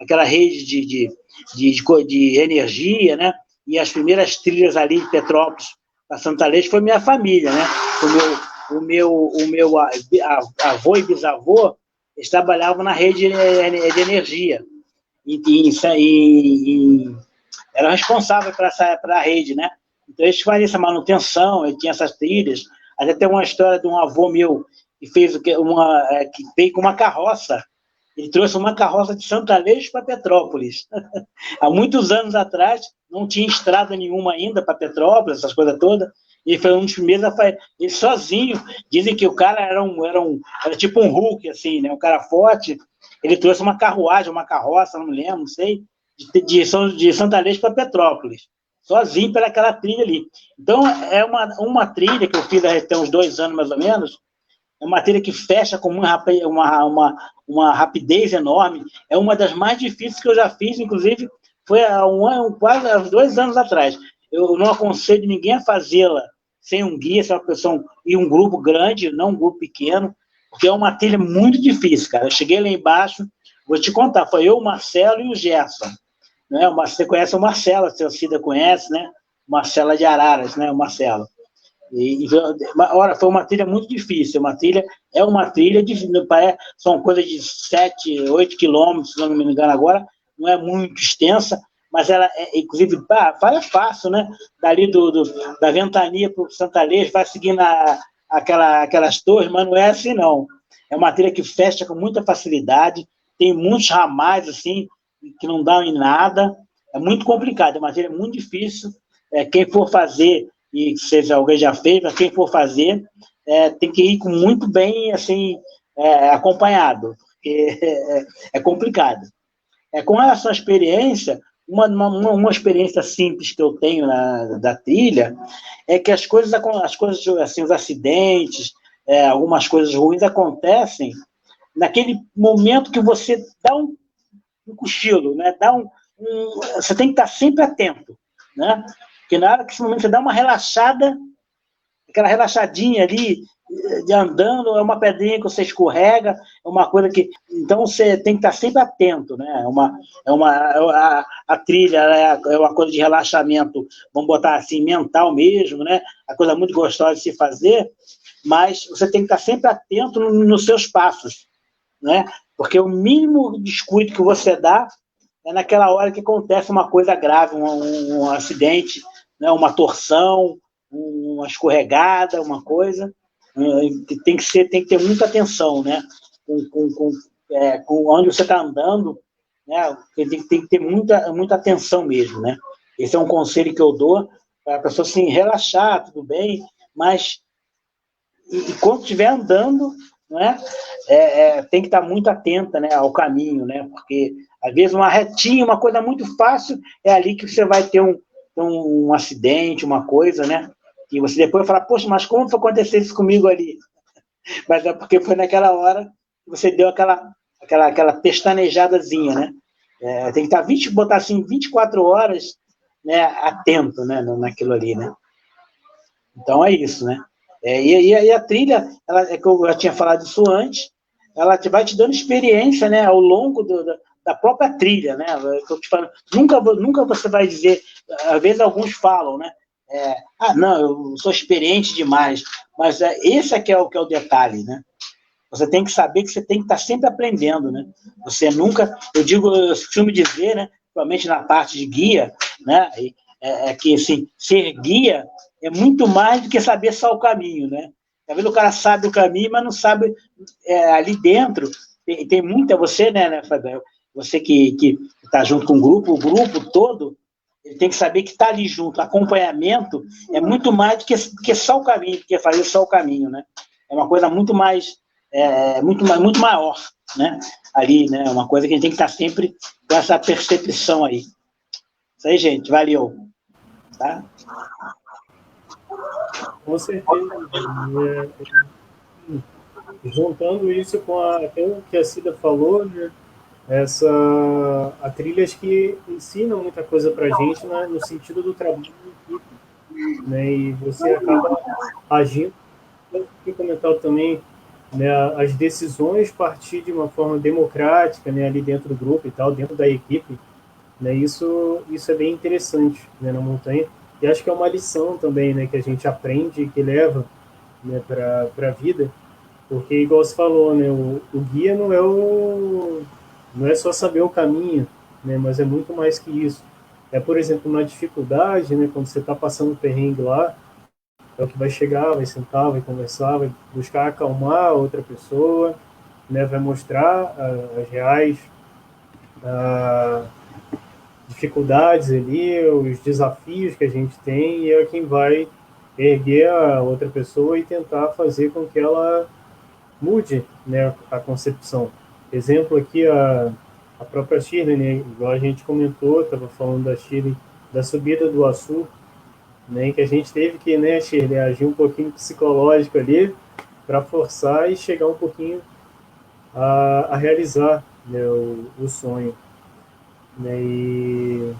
aquela rede de energia, né? E as primeiras trilhas ali de Petrópolis para Santo Aleixo foi minha família, né? O meu avô e bisavô, eles trabalhavam na rede de energia e eram responsáveis para a rede, né? Então eles faziam essa manutenção, ele tinha essas trilhas. Até tem uma história de um avô meu que veio com uma carroça. Ele trouxe uma carroça de Santo Aleixo para Petrópolis. Há muitos anos atrás, não tinha estrada nenhuma ainda para Petrópolis, essas coisas todas. Ele foi um dos primeiros a fazer. Ele sozinho. Dizem que o cara era tipo um Hulk, assim, né? Um cara forte. Ele trouxe uma carruagem, uma carroça, não me lembro, não sei, de Santo Aleixo para Petrópolis. Sozinho pelaquela trilha ali. Então, é uma trilha que eu fiz há uns 2 anos, mais ou menos. É uma trilha que fecha com uma rapidez enorme. É uma das mais difíceis que eu já fiz, inclusive, foi quase há 2 anos atrás. Eu não aconselho ninguém a fazê-la sem um guia, sem uma pessoa e um grupo grande, não um grupo pequeno, porque é uma trilha muito difícil, cara. Eu cheguei lá embaixo, vou te contar, foi eu, o Marcelo e o Gerson. Né? Você conhece o Marcelo, a Cida conhece, né? Marcela de Araras, né? O Marcelo. Ora, foi uma trilha muito difícil. É uma trilha são coisas de 7, 8 quilômetros, se não me engano agora, não é muito extensa, mas ela inclusive, é fácil, né? Dali da Ventania para o Santo Aleixo, vai seguindo aquelas torres, mas não é assim, não. É uma trilha que fecha com muita facilidade, tem muitos ramais, assim, que não dão em nada, é muito complicado, é uma trilha muito difícil. Quem for fazer, e seja alguém já fez, mas quem for fazer, tem que ir com muito bem, assim, acompanhado, porque é complicado. Com relação à experiência, uma experiência simples que eu tenho da trilha é que as coisas assim, os acidentes, algumas coisas ruins acontecem naquele momento que você dá um cochilo, né? Você tem que estar sempre atento, né? Porque na hora que esse momento você dá uma relaxada, aquela relaxadinha ali, de andando, é uma pedrinha que você escorrega, é uma coisa que... Então, você tem que estar sempre atento, né? A trilha é uma coisa de relaxamento, vamos botar assim, mental mesmo, né? A coisa muito gostosa de se fazer, mas você tem que estar sempre atento nos seus passos, né? Porque o mínimo descuido que você dá é naquela hora que acontece uma coisa grave, um acidente, né? Uma torção, uma escorregada, uma coisa... Tem que ter muita atenção, né? Com onde você está andando, né? Tem que ter muita atenção mesmo, né? Esse é um conselho que eu dou para a pessoa assim, relaxar, tudo bem, mas quando estiver andando, né? Tem que estar muito atenta, né, ao caminho, né? Porque às vezes uma retinha, uma coisa muito fácil, é ali que você vai ter um acidente, uma coisa, né? E você depois fala, poxa, mas como foi acontecer isso comigo ali? Mas é porque foi naquela hora que você deu aquela pestanejadazinha, né? Tem que estar botar assim 24 horas, né, atento, né, naquilo ali, né? Então é isso, né? E a trilha, que eu já tinha falado isso antes, ela vai te dando experiência, né, ao longo da própria trilha, né? Que eu te falo, nunca você vai dizer, às vezes alguns falam, né? Não, eu sou experiente demais, mas esse é que é o detalhe, né? Você tem que saber que você tem que estar sempre aprendendo, né? Você nunca, eu costumo dizer, né, principalmente na parte de guia, né, que assim, ser guia é muito mais do que saber só o caminho, né? Às vezes o cara sabe o caminho, mas não sabe ali dentro, tem muita, você, né, Fabiano? você que está junto com o grupo todo, ele tem que saber que está ali junto. Acompanhamento é muito mais do que só o caminho, do que fazer só o caminho, né? É uma coisa muito mais, muito maior, né? Ali, né? Uma coisa que a gente tem que estar sempre com essa percepção aí. Isso aí, gente, valeu. Tá? Com certeza. Juntando isso com aquilo que a Cida falou, né? A trilhas que ensinam muita coisa para a gente, né, no sentido do trabalho em equipe, né, e você acaba agindo, que comentar também, né, as decisões partir de uma forma democrática, né, ali dentro do grupo e tal, dentro da equipe, né, isso é bem interessante, né, na montanha, e acho que é uma lição também, né, que a gente aprende e que leva, né, para a vida, porque, igual você falou, né, o guia não é só saber o caminho, né, mas é muito mais que isso. Por exemplo, uma dificuldade, né, quando você está passando perrengue lá, é o que vai chegar, vai sentar, vai conversar, vai buscar acalmar a outra pessoa, né, vai mostrar as reais dificuldades ali, os desafios que a gente tem, e é quem vai erguer a outra pessoa e tentar fazer com que ela mude, né, a concepção. Exemplo aqui, a própria Shirley, né, igual a gente comentou, estava falando da Shirley, da subida do Açu, né, que a gente teve que, né, Shirley, agir um pouquinho psicológico ali para forçar e chegar um pouquinho a realizar, né, o sonho. Né, e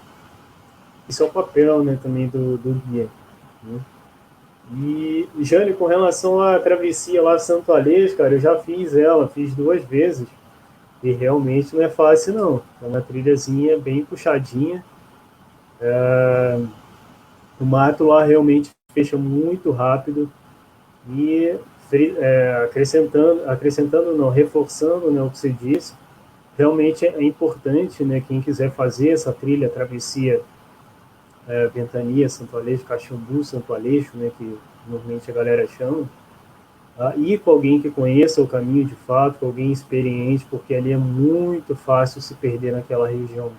isso é o papel, né, também do guia. Né? E, Jane, com relação à travessia lá Santo Alês, cara, eu já fiz ela, fiz 2 vezes, e realmente não é fácil, não. É uma trilhazinha bem puxadinha. O mato lá realmente fecha muito rápido, e acrescentando não, reforçando, né, o que você disse, realmente é importante, né, quem quiser fazer essa trilha, travessia Ventania, Santo Aleixo, Caxambu, Santo Aleixo, né, que normalmente a galera chama, ir com alguém que conheça o caminho de fato, com alguém experiente, porque ali é muito fácil se perder naquela região.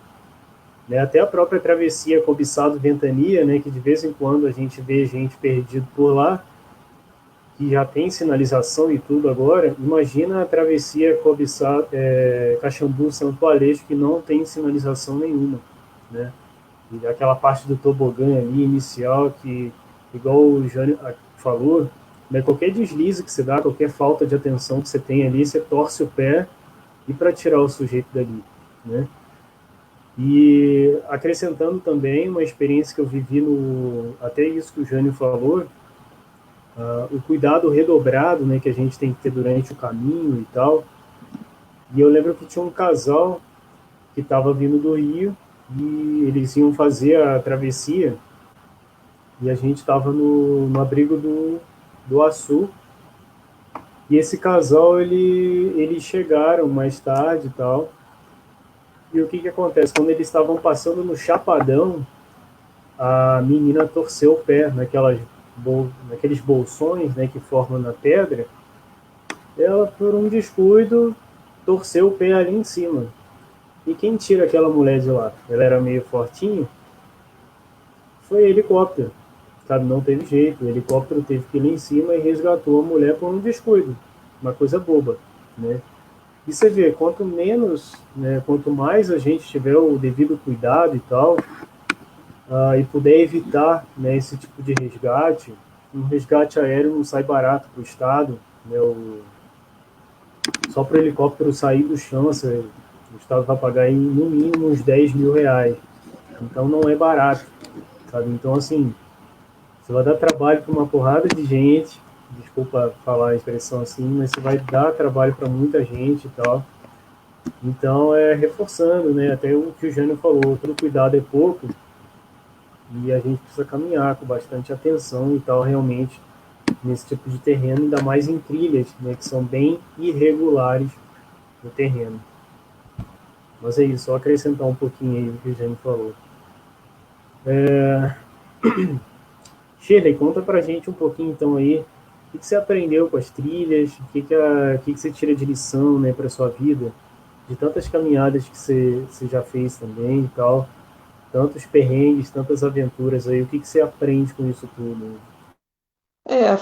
Né, até a própria travessia Cobiçado-Ventania, né, que de vez em quando a gente vê gente perdido por lá, que já tem sinalização e tudo agora, imagina a travessia Caxambu-Santo Aleixo, que não tem sinalização nenhuma, né? E aquela parte do tobogã ali inicial, que, igual o Jânio falou, né, qualquer deslize que você dá, qualquer falta de atenção que você tem ali, você torce o pé e para tirar o sujeito dali, né? E acrescentando também uma experiência que eu vivi até isso que o Jânio falou, o cuidado redobrado, né, que a gente tem que ter durante o caminho e tal. E eu lembro que tinha um casal que estava vindo do Rio e eles iam fazer a travessia e a gente estava no abrigo do Açu. E esse casal, eles chegaram mais tarde e tal. E o que acontece? Quando eles estavam passando no Chapadão, a menina torceu o pé naqueles bolsões, né, que formam na pedra. Ela, por um descuido, torceu o pé ali em cima. E quem tira aquela mulher de lá? Ela era meio fortinha. Foi helicóptero. Sabe, não teve jeito. O helicóptero teve que ir lá em cima e resgatou a mulher por um descuido. Uma coisa boba, né? E você vê, quanto menos, né, quanto mais a gente tiver o devido cuidado e tal, e puder evitar, né, esse tipo de resgate, um resgate aéreo não sai barato para o Estado, né, só para o helicóptero sair do chão, o Estado vai pagar aí, no mínimo uns 10 mil reais. Então não é barato, sabe? Então, assim, você vai dar trabalho para uma porrada de gente, desculpa falar a expressão assim, mas você vai dar trabalho para muita gente e tal. Então, reforçando, né, até o que o Jânio falou, todo cuidado é pouco, e a gente precisa caminhar com bastante atenção e tal, realmente, nesse tipo de terreno, ainda mais em trilhas, né, que são bem irregulares no terreno. Mas é isso, só acrescentar um pouquinho aí o que o Jânio falou. Shirley, conta pra gente um pouquinho então aí, o que você aprendeu com as trilhas, o que você tira de lição, né, para sua vida de tantas caminhadas que você já fez também e tal, tantos perrengues, tantas aventuras aí, o que você aprende com isso tudo?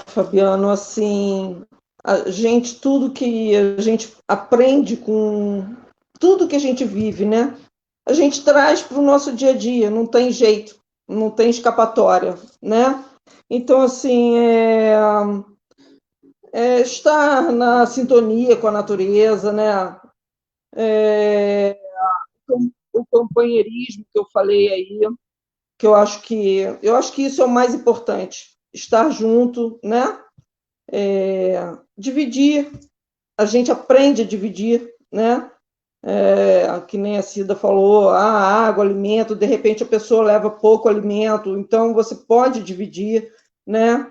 Fabiano, assim, a gente, tudo que a gente aprende com tudo que a gente vive, né? A gente traz para o nosso dia a dia, não tem jeito, não tem escapatória, né? Então, assim, estar na sintonia com a natureza, né? É, o companheirismo que eu falei aí, que eu acho que isso é o mais importante, estar junto, né? Dividir, a gente aprende a dividir, né? Que nem a Cida falou, água, alimento, de repente a pessoa leva pouco alimento, então você pode dividir, né?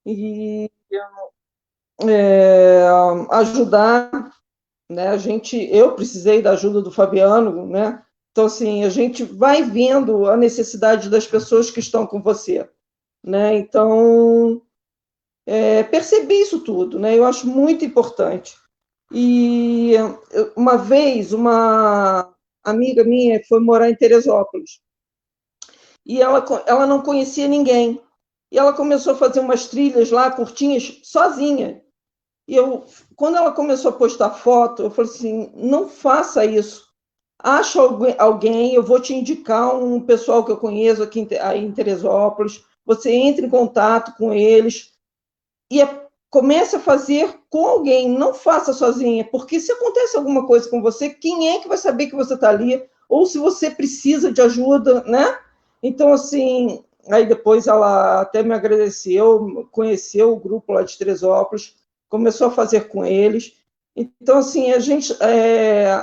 E ajudar, né? Eu precisei da ajuda do Fabiano, né? Então, assim, a gente vai vendo a necessidade das pessoas que estão com você, né? Então, percebi isso tudo, né? Eu acho muito importante. E uma vez, uma amiga minha foi morar em Teresópolis e ela não conhecia ninguém. E ela começou a fazer umas trilhas lá, curtinhas, sozinha. E quando ela começou a postar foto, eu falei assim: não faça isso. Acha alguém, eu vou te indicar um pessoal que eu conheço aqui aí em Teresópolis. Você entra em contato com eles e comece a fazer com alguém. Não faça sozinha, porque se acontece alguma coisa com você, quem é que vai saber que você está ali? Ou se você precisa de ajuda, né? Então, assim, aí depois ela até me agradeceu, conheceu o grupo lá de Teresópolis, começou a fazer com eles. Então, assim,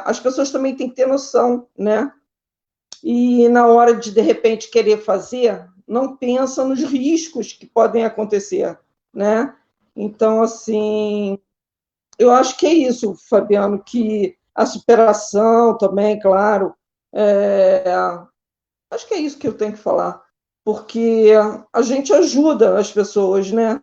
as pessoas também têm que ter noção, né? E na hora de repente, querer fazer, não pensa nos riscos que podem acontecer, né? Então, assim, eu acho que é isso, Fabiano, que a superação também, claro, é, acho que é isso que eu tenho que falar, porque a gente ajuda as pessoas, né?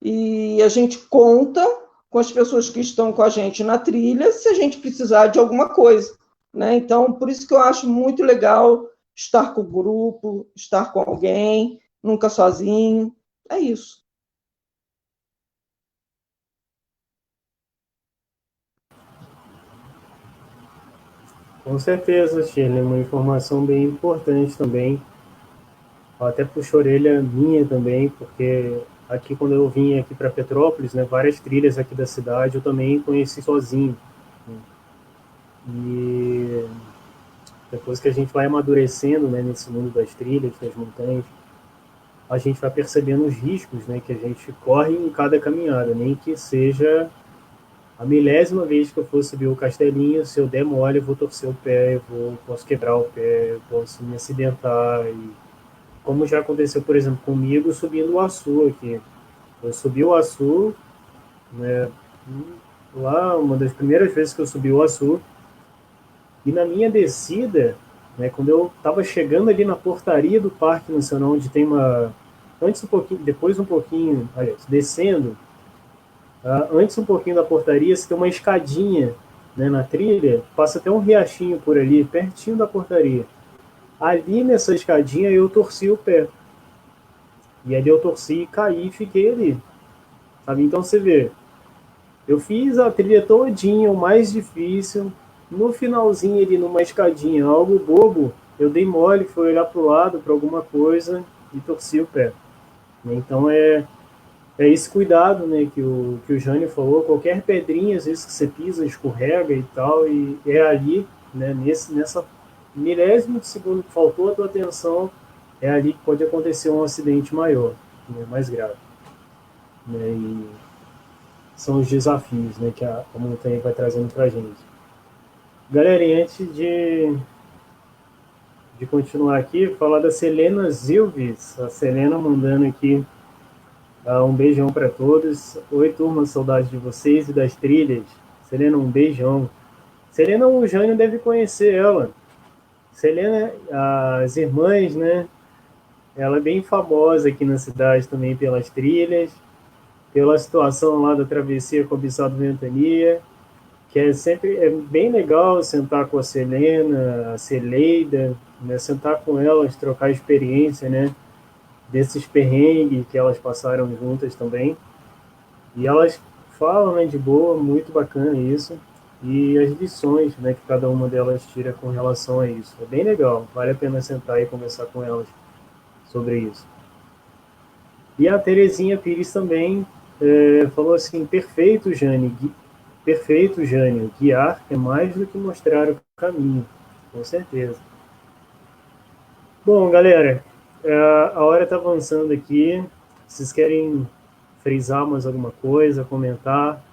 E a gente conta com as pessoas que estão com a gente na trilha se a gente precisar de alguma coisa, né? Então, por isso que eu acho muito legal estar com o grupo, estar com alguém, nunca sozinho. É isso. Com certeza, Shirley, uma informação bem importante também. Até puxo a orelha minha também, porque aqui quando eu vim aqui para Petrópolis, né, várias trilhas aqui da cidade eu também conheci sozinho. E depois que a gente vai amadurecendo, né, nesse mundo das trilhas, das montanhas, a gente vai percebendo os riscos, né, que a gente corre em cada caminhada, nem que seja a milésima vez que eu for subir o Castelinho, se eu der mole, eu vou torcer o pé, posso quebrar o pé, eu posso me acidentar. E como já aconteceu, por exemplo, comigo subindo o Açu aqui. Eu subi o Açu, né, lá, uma das primeiras vezes que eu subi o Açu, e na minha descida, né, quando eu estava chegando ali na portaria do Parque Nacional, onde tem uma. Antes um pouquinho, depois um pouquinho, aliás, descendo, antes um pouquinho da portaria, você tem uma escadinha, né, na trilha, passa até um riachinho por ali, pertinho da portaria. Ali nessa escadinha eu torci o pé. E ali eu torci e caí e fiquei ali. Sabe? Então você vê, eu fiz a trilha todinha, o mais difícil. No finalzinho ali, numa escadinha, algo bobo, eu dei mole, fui olhar pro lado, para alguma coisa e torci o pé. Então é esse cuidado, né, que o Jânio falou. Qualquer pedrinha, às vezes que você pisa, escorrega e tal, e é ali, né, nessa milésimo de segundo que faltou a tua atenção, é ali que pode acontecer um acidente maior, né, mais grave. Né, e são os desafios, né, que a montanha vai trazendo para a gente. Galera, e antes de continuar aqui, falar da Selena Zilves, a Selena mandando aqui um beijão para todos. Oi, turma, saudade de vocês e das trilhas. Selena, um beijão. Selena, o Jânio deve conhecer ela. Selena, as irmãs, né? Ela é bem famosa aqui na cidade também pelas trilhas, pela situação lá da travessia Cobiçado Ventania. que é bem legal sentar com a Selena, a Celeida, né, sentar com elas, trocar experiência, né, desses perrengues que elas passaram juntas também. E elas falam, né, de boa, muito bacana isso. E as lições, né, que cada uma delas tira com relação a isso. É bem legal, vale a pena sentar e conversar com elas sobre isso. E a Terezinha Pires também falou assim, perfeito, Jânio, guiar é mais do que mostrar o caminho, com certeza. Bom, galera, a hora está avançando aqui, vocês querem frisar mais alguma coisa, comentar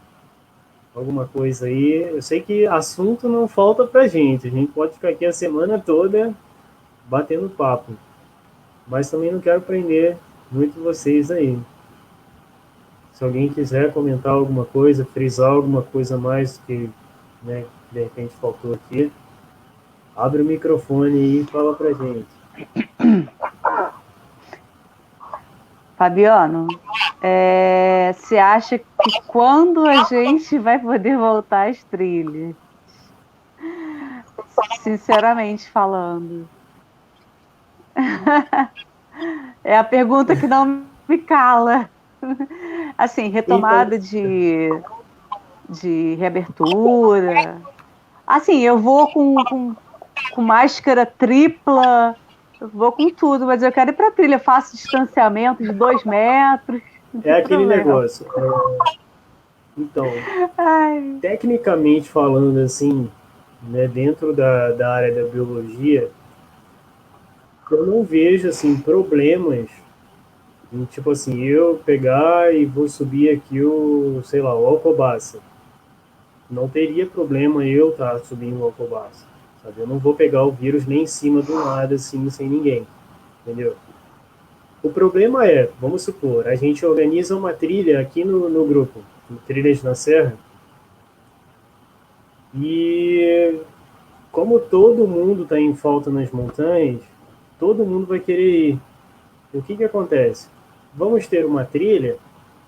alguma coisa aí? Eu sei que assunto não falta pra gente, a gente pode ficar aqui a semana toda batendo papo, mas também não quero prender muito vocês aí. Se alguém quiser comentar alguma coisa, frisar alguma coisa a mais que, né, de repente faltou aqui, abre o microfone aí e fala pra gente. Fabiano, você acha que quando a gente vai poder voltar às trilhas? Sinceramente falando. É a pergunta que não me cala. Assim, retomada de reabertura. Assim, eu vou com máscara tripla, eu vou com tudo, mas eu quero ir para a trilha. Eu faço distanciamento de 2 metros. Não É tem aquele problema. negócio. Então, tecnicamente falando, assim, né, dentro da área da biologia, eu não vejo, assim, problemas em, tipo assim, eu pegar e vou subir aqui sei lá, o Alcobaça. Não teria problema eu estar subindo o Alcobaça, sabe? Eu não vou pegar o vírus nem em cima do nada, assim, sem ninguém, entendeu? O problema é, vamos supor, a gente organiza uma trilha aqui no grupo, Trilhas na Serra, e como todo mundo está em falta nas montanhas, todo mundo vai querer ir. E o que acontece? Vamos ter uma trilha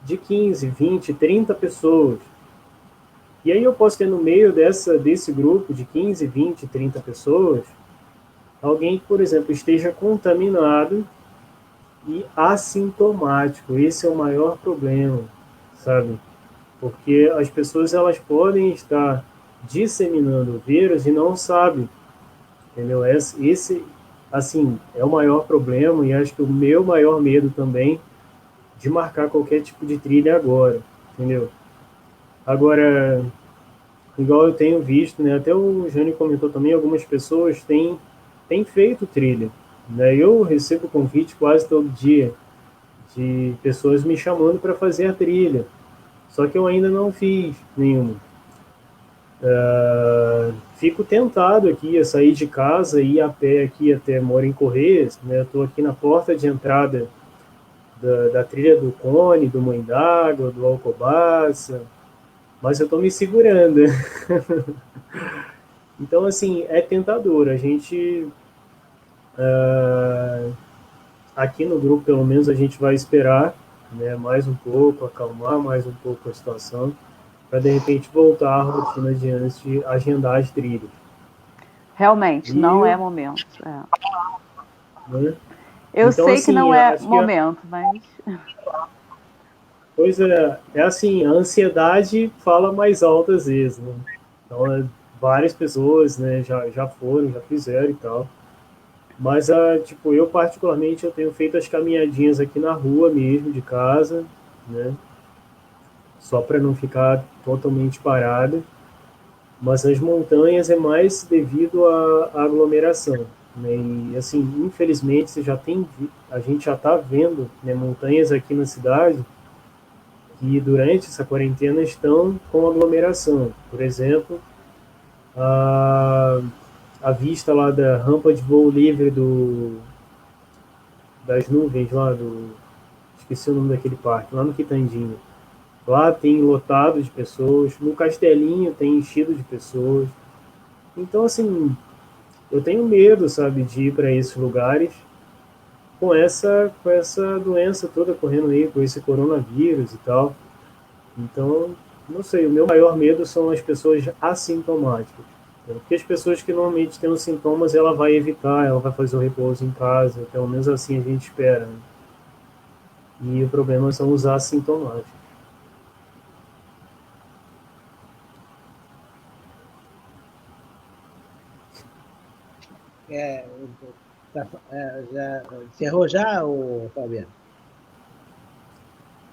de 15, 20, 30 pessoas. E aí eu posso ter no meio desse grupo de 15, 20, 30 pessoas, alguém que, por exemplo, esteja contaminado e assintomático. Esse é o maior problema, sabe? Porque as pessoas elas podem estar disseminando o vírus e não sabem, entendeu? Esse, assim, é o maior problema e acho que o meu maior medo também de marcar qualquer tipo de trilha agora, entendeu? Agora, igual eu tenho visto, né? Até o Jânio comentou também, algumas pessoas têm feito trilha, né? Eu recebo convite quase todo dia de pessoas me chamando para fazer a trilha, só que eu ainda não fiz nenhuma. Fico tentado aqui a sair de casa e ir a pé aqui até moro em Correias, né? Estou aqui na porta de entrada da trilha do Cone, do Mãe d'Água, do Alcobaça, mas eu estou me segurando. Então, assim, é tentador. A gente, aqui no grupo, pelo menos, a gente vai esperar, né, mais um pouco, acalmar mais um pouco a situação, para de repente voltar à rotina de antes de agendar as trilhas. Realmente, não é momento. Né? Eu então, sei assim, que não é momento, mas... Pois é assim, a ansiedade fala mais alto às vezes, né? Então, várias pessoas, né, já foram, já fizeram e tal. Mas, tipo, eu particularmente, eu tenho feito as caminhadinhas aqui na rua mesmo, de casa, né? Só para não ficar totalmente parado. Mas as montanhas é mais devido à aglomeração, né? E, assim, infelizmente, a gente já está vendo, né, montanhas aqui na cidade que durante essa quarentena estão com aglomeração. Por exemplo, a vista lá da rampa de voo livre das nuvens lá esqueci o nome daquele parque, lá no Quitandinho. Lá tem lotado de pessoas, no Castelinho tem enchido de pessoas. Então, assim, eu tenho medo, sabe, de ir para esses lugares com essa doença toda correndo aí, com esse coronavírus e tal. Então, não sei, o meu maior medo são as pessoas assintomáticas. Porque as pessoas que normalmente têm os sintomas, ela vai evitar, ela vai fazer o repouso em casa, pelo menos assim a gente espera. Né? E o problema são os assintomáticos. É, já encerrou já, Fabiano?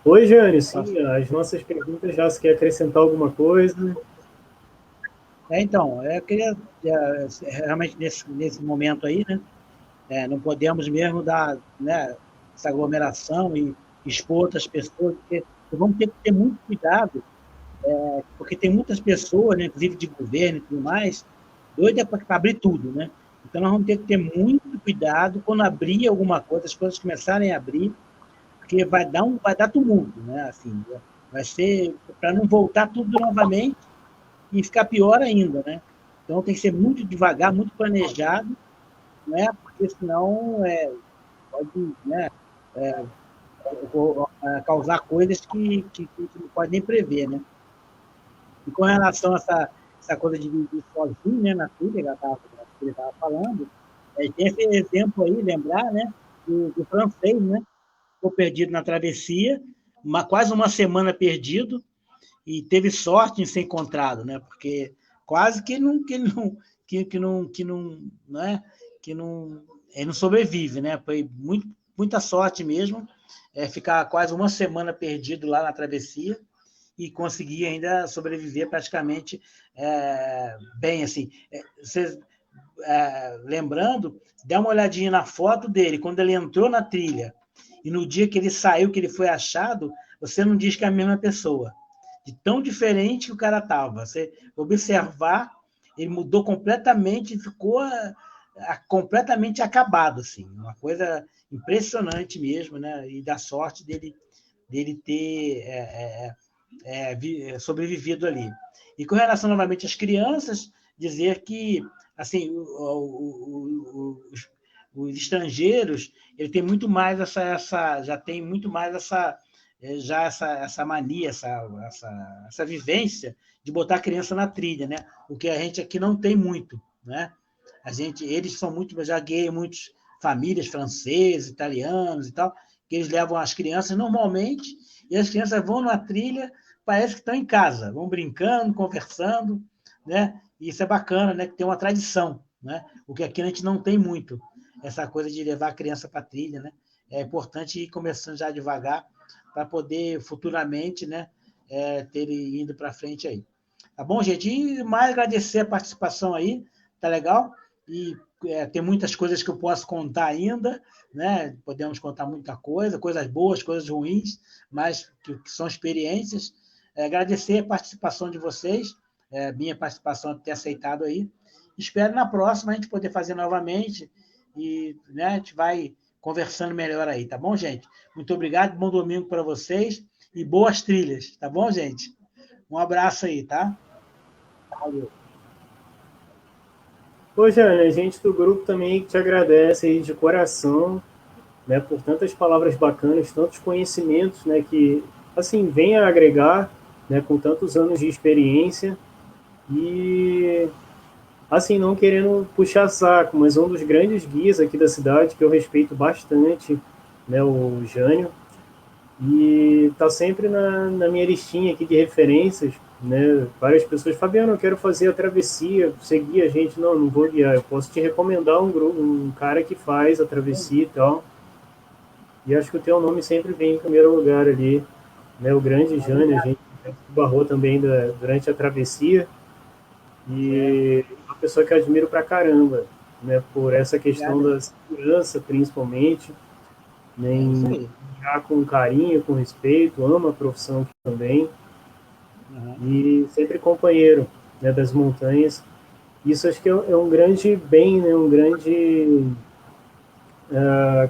Oi, Jane, sim, as nossas perguntas já se quer acrescentar alguma coisa. Então, eu queria, realmente, nesse momento aí, né, não podemos mesmo dar, né, essa aglomeração e expor outras pessoas, porque vamos ter que ter muito cuidado, porque tem muitas pessoas, né, inclusive de governo e tudo mais, doida para abrir tudo, né? Então, nós vamos ter que ter muito cuidado quando abrir alguma coisa, as coisas começarem a abrir, porque vai dar tumulto, né? Assim, vai ser para não voltar tudo novamente e ficar pior ainda, né? Então tem que ser muito devagar, muito planejado, né? Porque senão pode, né, é, causar coisas que a gente não pode nem prever, né? E com relação a essa coisa de viver sozinho, né, na trilha, que ele estava falando, tem esse exemplo aí, lembrar, né, do francês, né? Ficou perdido na travessia, quase uma semana perdido, e teve sorte em ser encontrado, né? Porque quase que né? Ele não sobrevive, né? Foi muita sorte mesmo, ficar quase uma semana perdido lá na travessia e conseguir ainda sobreviver praticamente bem, assim. Vocês, lembrando, dá uma olhadinha na foto dele, quando ele entrou na trilha, e no dia que ele saiu, que ele foi achado, você não diz que é a mesma pessoa. De tão diferente que o cara estava. Você observar, ele mudou completamente, ficou completamente acabado, assim. Uma coisa impressionante mesmo, né? E da sorte dele ter sobrevivido ali. E com relação novamente às crianças, dizer que assim os estrangeiros ele tem muito mais já tem muito mais essa mania, essa vivência de botar a criança na trilha, né? O que a gente aqui não tem muito, né? Eles são muito, já guiei muitas famílias franceses, italianos e tal, que eles levam as crianças normalmente, e as crianças vão na trilha, parece que estão em casa, vão brincando, conversando, né? E isso é bacana, né? Que tem uma tradição, né? O que aqui a gente não tem muito, essa coisa de levar a criança para a trilha, né? É importante ir começando já devagar para poder futuramente, né, ter indo para frente aí. Tá bom, gente? E mais agradecer a participação aí, tá legal? E tem muitas coisas que eu posso contar ainda, né? Podemos contar muita coisa, coisas boas, coisas ruins, mas que são experiências. Agradecer a participação de vocês, minha participação ter aceitado aí. Espero na próxima a gente poder fazer novamente e, né, a gente vai conversando melhor aí, tá bom, gente? Muito obrigado, bom domingo para vocês e boas trilhas, tá bom, gente? Um abraço aí, tá? Valeu. Ô, Jane, a gente do grupo também te agradece aí de coração, né, por tantas palavras bacanas, tantos conhecimentos, né, que, assim, vem a agregar, né, com tantos anos de experiência e, assim, não querendo puxar saco, mas um dos grandes guias aqui da cidade, que eu respeito bastante, né, o Jânio, e tá sempre na minha listinha aqui de referências, né? Várias pessoas, Fabiano, eu quero fazer a travessia, você guia a gente? Não, não vou guiar, eu posso te recomendar um grupo, um cara que faz a travessia e tal. E acho que o teu nome sempre vem em primeiro lugar ali, né? O grande Jânio, a gente barrou também durante a travessia, e uma pessoa que eu admiro pra caramba, né? Por essa questão da segurança, principalmente, né? Com carinho, com respeito, ama a profissão aqui também, e sempre companheiro, né, das montanhas. Isso acho que é um grande bem, né, um grande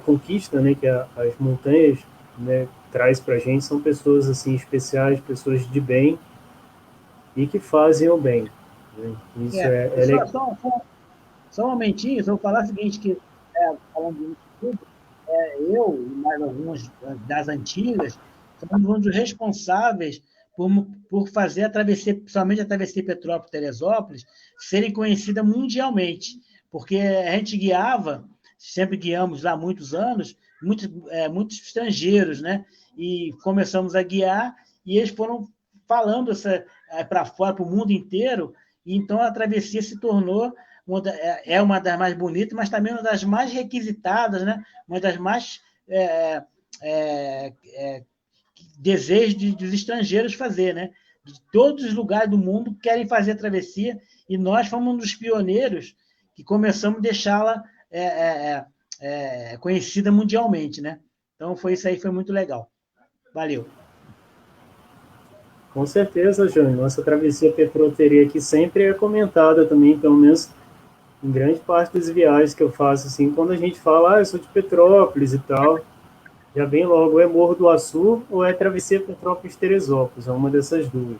conquista, né, que as montanhas, né, traz para a gente. São pessoas assim especiais, pessoas de bem e que fazem o bem. Né? Isso é legal. Só um momentinho, eu vou falar o seguinte, que falando disso tudo, eu e mais alguns das antigas somos um dos responsáveis por fazer a travessia, principalmente a travessia Petrópolis-Teresópolis, serem conhecidas mundialmente, porque a gente guiava, sempre guiamos lá há muitos anos, muitos estrangeiros, né? E começamos a guiar, e eles foram falando para fora, para o mundo inteiro, e então a travessia se tornou uma das mais bonitas, mas também uma das mais requisitadas, né? Uma das mais desejos dos estrangeiros fazer, né? De todos os lugares do mundo querem fazer a travessia, e nós fomos um dos pioneiros que começamos a deixá-la conhecida mundialmente, né? Então, isso aí foi muito legal. Valeu. Com certeza, Jânio. Nossa travessia Petroteria aqui sempre é comentada também, pelo menos em grande parte das viagens que eu faço, assim, quando a gente fala, eu sou de Petrópolis e tal, já vem logo, é Morro do Açu ou é travessia Petrópolis-Teresópolis, é uma dessas duas.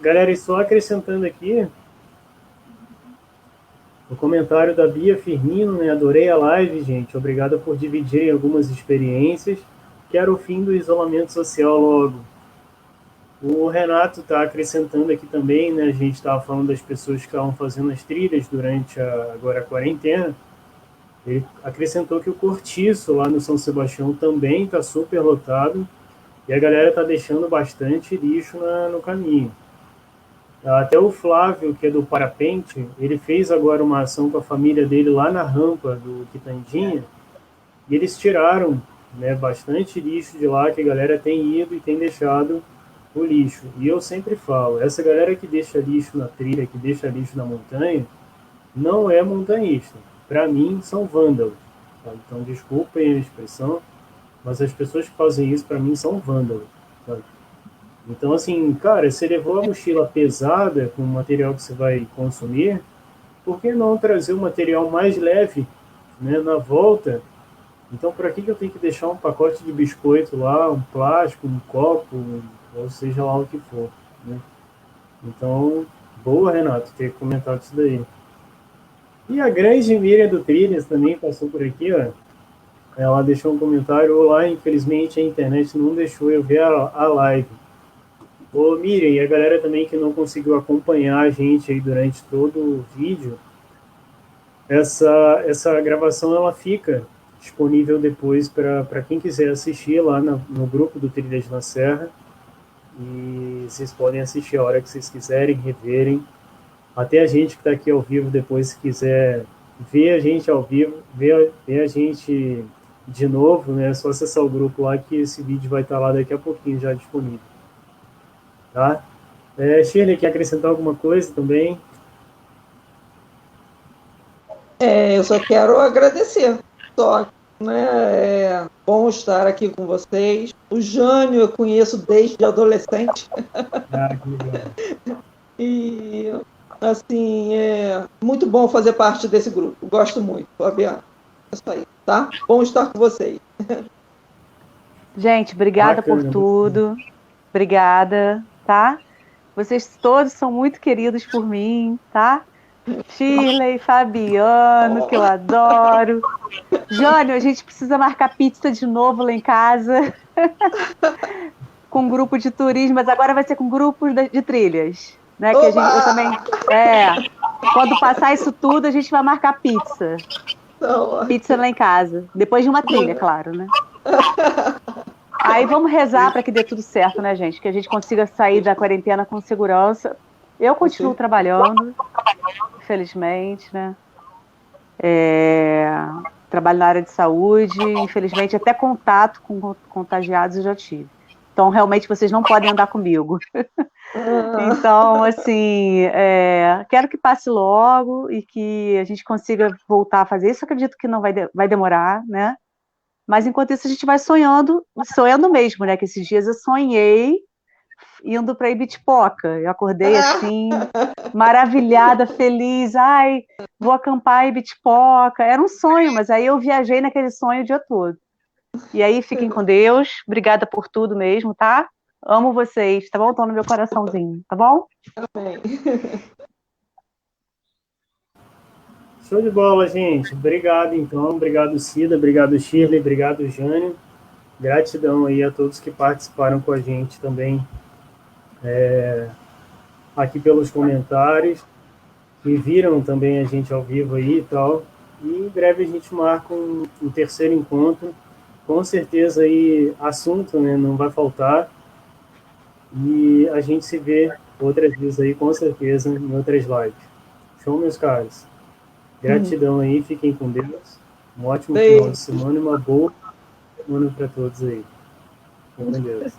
Galera, e só acrescentando aqui, o comentário da Bia Firmino, né? Adorei a live, gente. Obrigado por dividirem algumas experiências. Quero o fim do isolamento social logo. O Renato está acrescentando aqui também, né? A gente estava falando das pessoas que estavam fazendo as trilhas durante agora a quarentena. Ele acrescentou que o Cortiço, lá no São Sebastião, também está super lotado e a galera está deixando bastante lixo no caminho. Até o Flávio, que é do Parapente, ele fez agora uma ação com a família dele lá na rampa do Quitandinha, e eles tiraram, né, bastante lixo de lá, que a galera tem ido e tem deixado o lixo. E eu sempre falo, essa galera que deixa lixo na trilha, que deixa lixo na montanha, não é montanhista. Para mim, são vândalos. Tá? Então, desculpem a expressão, mas as pessoas que fazem isso, para mim, são vândalos. Tá? Então, assim, cara, você levou a mochila pesada com o material que você vai consumir, por que não trazer um material mais leve, né, na volta? Então, para que eu tenho que deixar um pacote de biscoito lá, um plástico, um copo, ou seja lá o que for, né? Então, boa, Renato, ter comentado isso daí. E a grande Miriam do Trilhas também passou por aqui, ó. Ela deixou um comentário, olá, infelizmente a internet não deixou eu ver a live. Ô, Miriam, e a galera também que não conseguiu acompanhar a gente aí durante todo o vídeo, essa gravação ela fica disponível depois para quem quiser assistir lá no grupo do Trilhas na Serra, e vocês podem assistir a hora que vocês quiserem, reverem. Até a gente que está aqui ao vivo depois, se quiser ver a gente ao vivo, ver a gente de novo, né? É só acessar o grupo lá que esse vídeo vai estar lá daqui a pouquinho já disponível. Tá? Shirley, quer acrescentar alguma coisa também? Eu só quero agradecer. Só, né? É bom estar aqui com vocês. O Jânio eu conheço desde adolescente. Que legal. E, assim, é muito bom fazer parte desse grupo. Gosto muito, Fabiana. É isso aí, tá? Bom estar com vocês. Gente, obrigada por tudo. Obrigada, tá? Vocês todos são muito queridos por mim, tá? Shirley, Fabiano, que eu adoro. Jânio, a gente precisa marcar pizza de novo lá em casa. Com grupo de turismo, mas agora vai ser com grupos de trilhas. Né? Que eu também. Quando passar isso tudo, a gente vai marcar pizza. Pizza lá em casa. Depois de uma trilha, claro, né? Aí vamos rezar para que dê tudo certo, né, gente? Que a gente consiga sair da quarentena com segurança. Eu continuo trabalhando, infelizmente, né? Trabalho na área de saúde, infelizmente até contato com contagiados eu já tive. Então, realmente, vocês não podem andar comigo. Então, assim, quero que passe logo e que a gente consiga voltar a fazer isso. Acredito que não vai demorar, né? Mas, enquanto isso, a gente vai sonhando mesmo, né? Que esses dias eu sonhei indo para Ibitipoca. Eu acordei, assim, maravilhada, feliz. Ai, vou acampar em Ibitipoca. Era um sonho, mas aí eu viajei naquele sonho o dia todo. E aí, fiquem com Deus. Obrigada por tudo mesmo, tá? Amo vocês, tá bom? Estão no meu coraçãozinho, tá bom? Amém. Show de bola, gente. Obrigado, então. Obrigado, Cida. Obrigado, Shirley. Obrigado, Jânio. Gratidão aí a todos que participaram com a gente também, aqui pelos comentários, que viram também a gente ao vivo aí e tal. E em breve a gente marca um terceiro encontro. Com certeza aí assunto, né, não vai faltar. E a gente se vê outras vezes aí, com certeza, em outras lives. Show, meus caros. Gratidão aí, fiquem com Deus. Um ótimo final de semana e uma boa semana para todos aí. Fiquem com Deus.